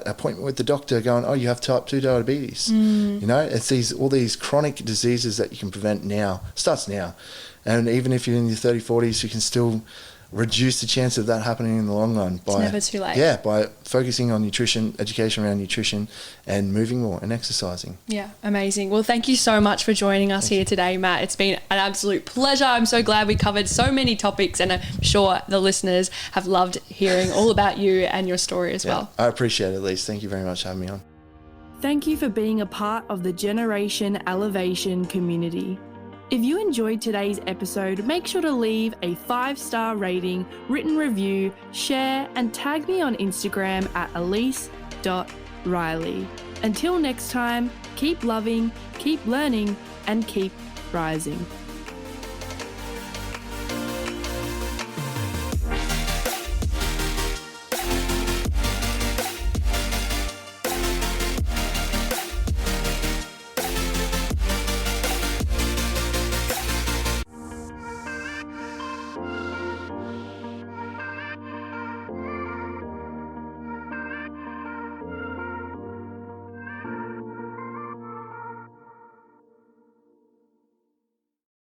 appointment with the doctor going, oh, you have type 2 diabetes. It's all these chronic diseases that you can prevent now. Starts now. And even if you're in your 30s, 40s, you can still reduce the chance of that happening in the long run. It's never too late. Yeah, by focusing on nutrition, education around nutrition, and moving more and exercising. Yeah, amazing. Well, thank you so much for joining us here today, Matt. It's been an absolute pleasure. I'm so glad we covered so many topics, and I'm sure the listeners have loved hearing all about you and your story as well. I appreciate it, Lise. Thank you very much for having me on. Thank you for being a part of the Generation Elevation community. If you enjoyed today's episode, make sure to leave a 5-star rating, written review, share, and tag me on Instagram at elise.riley. Until next time, keep loving, keep learning, and keep rising.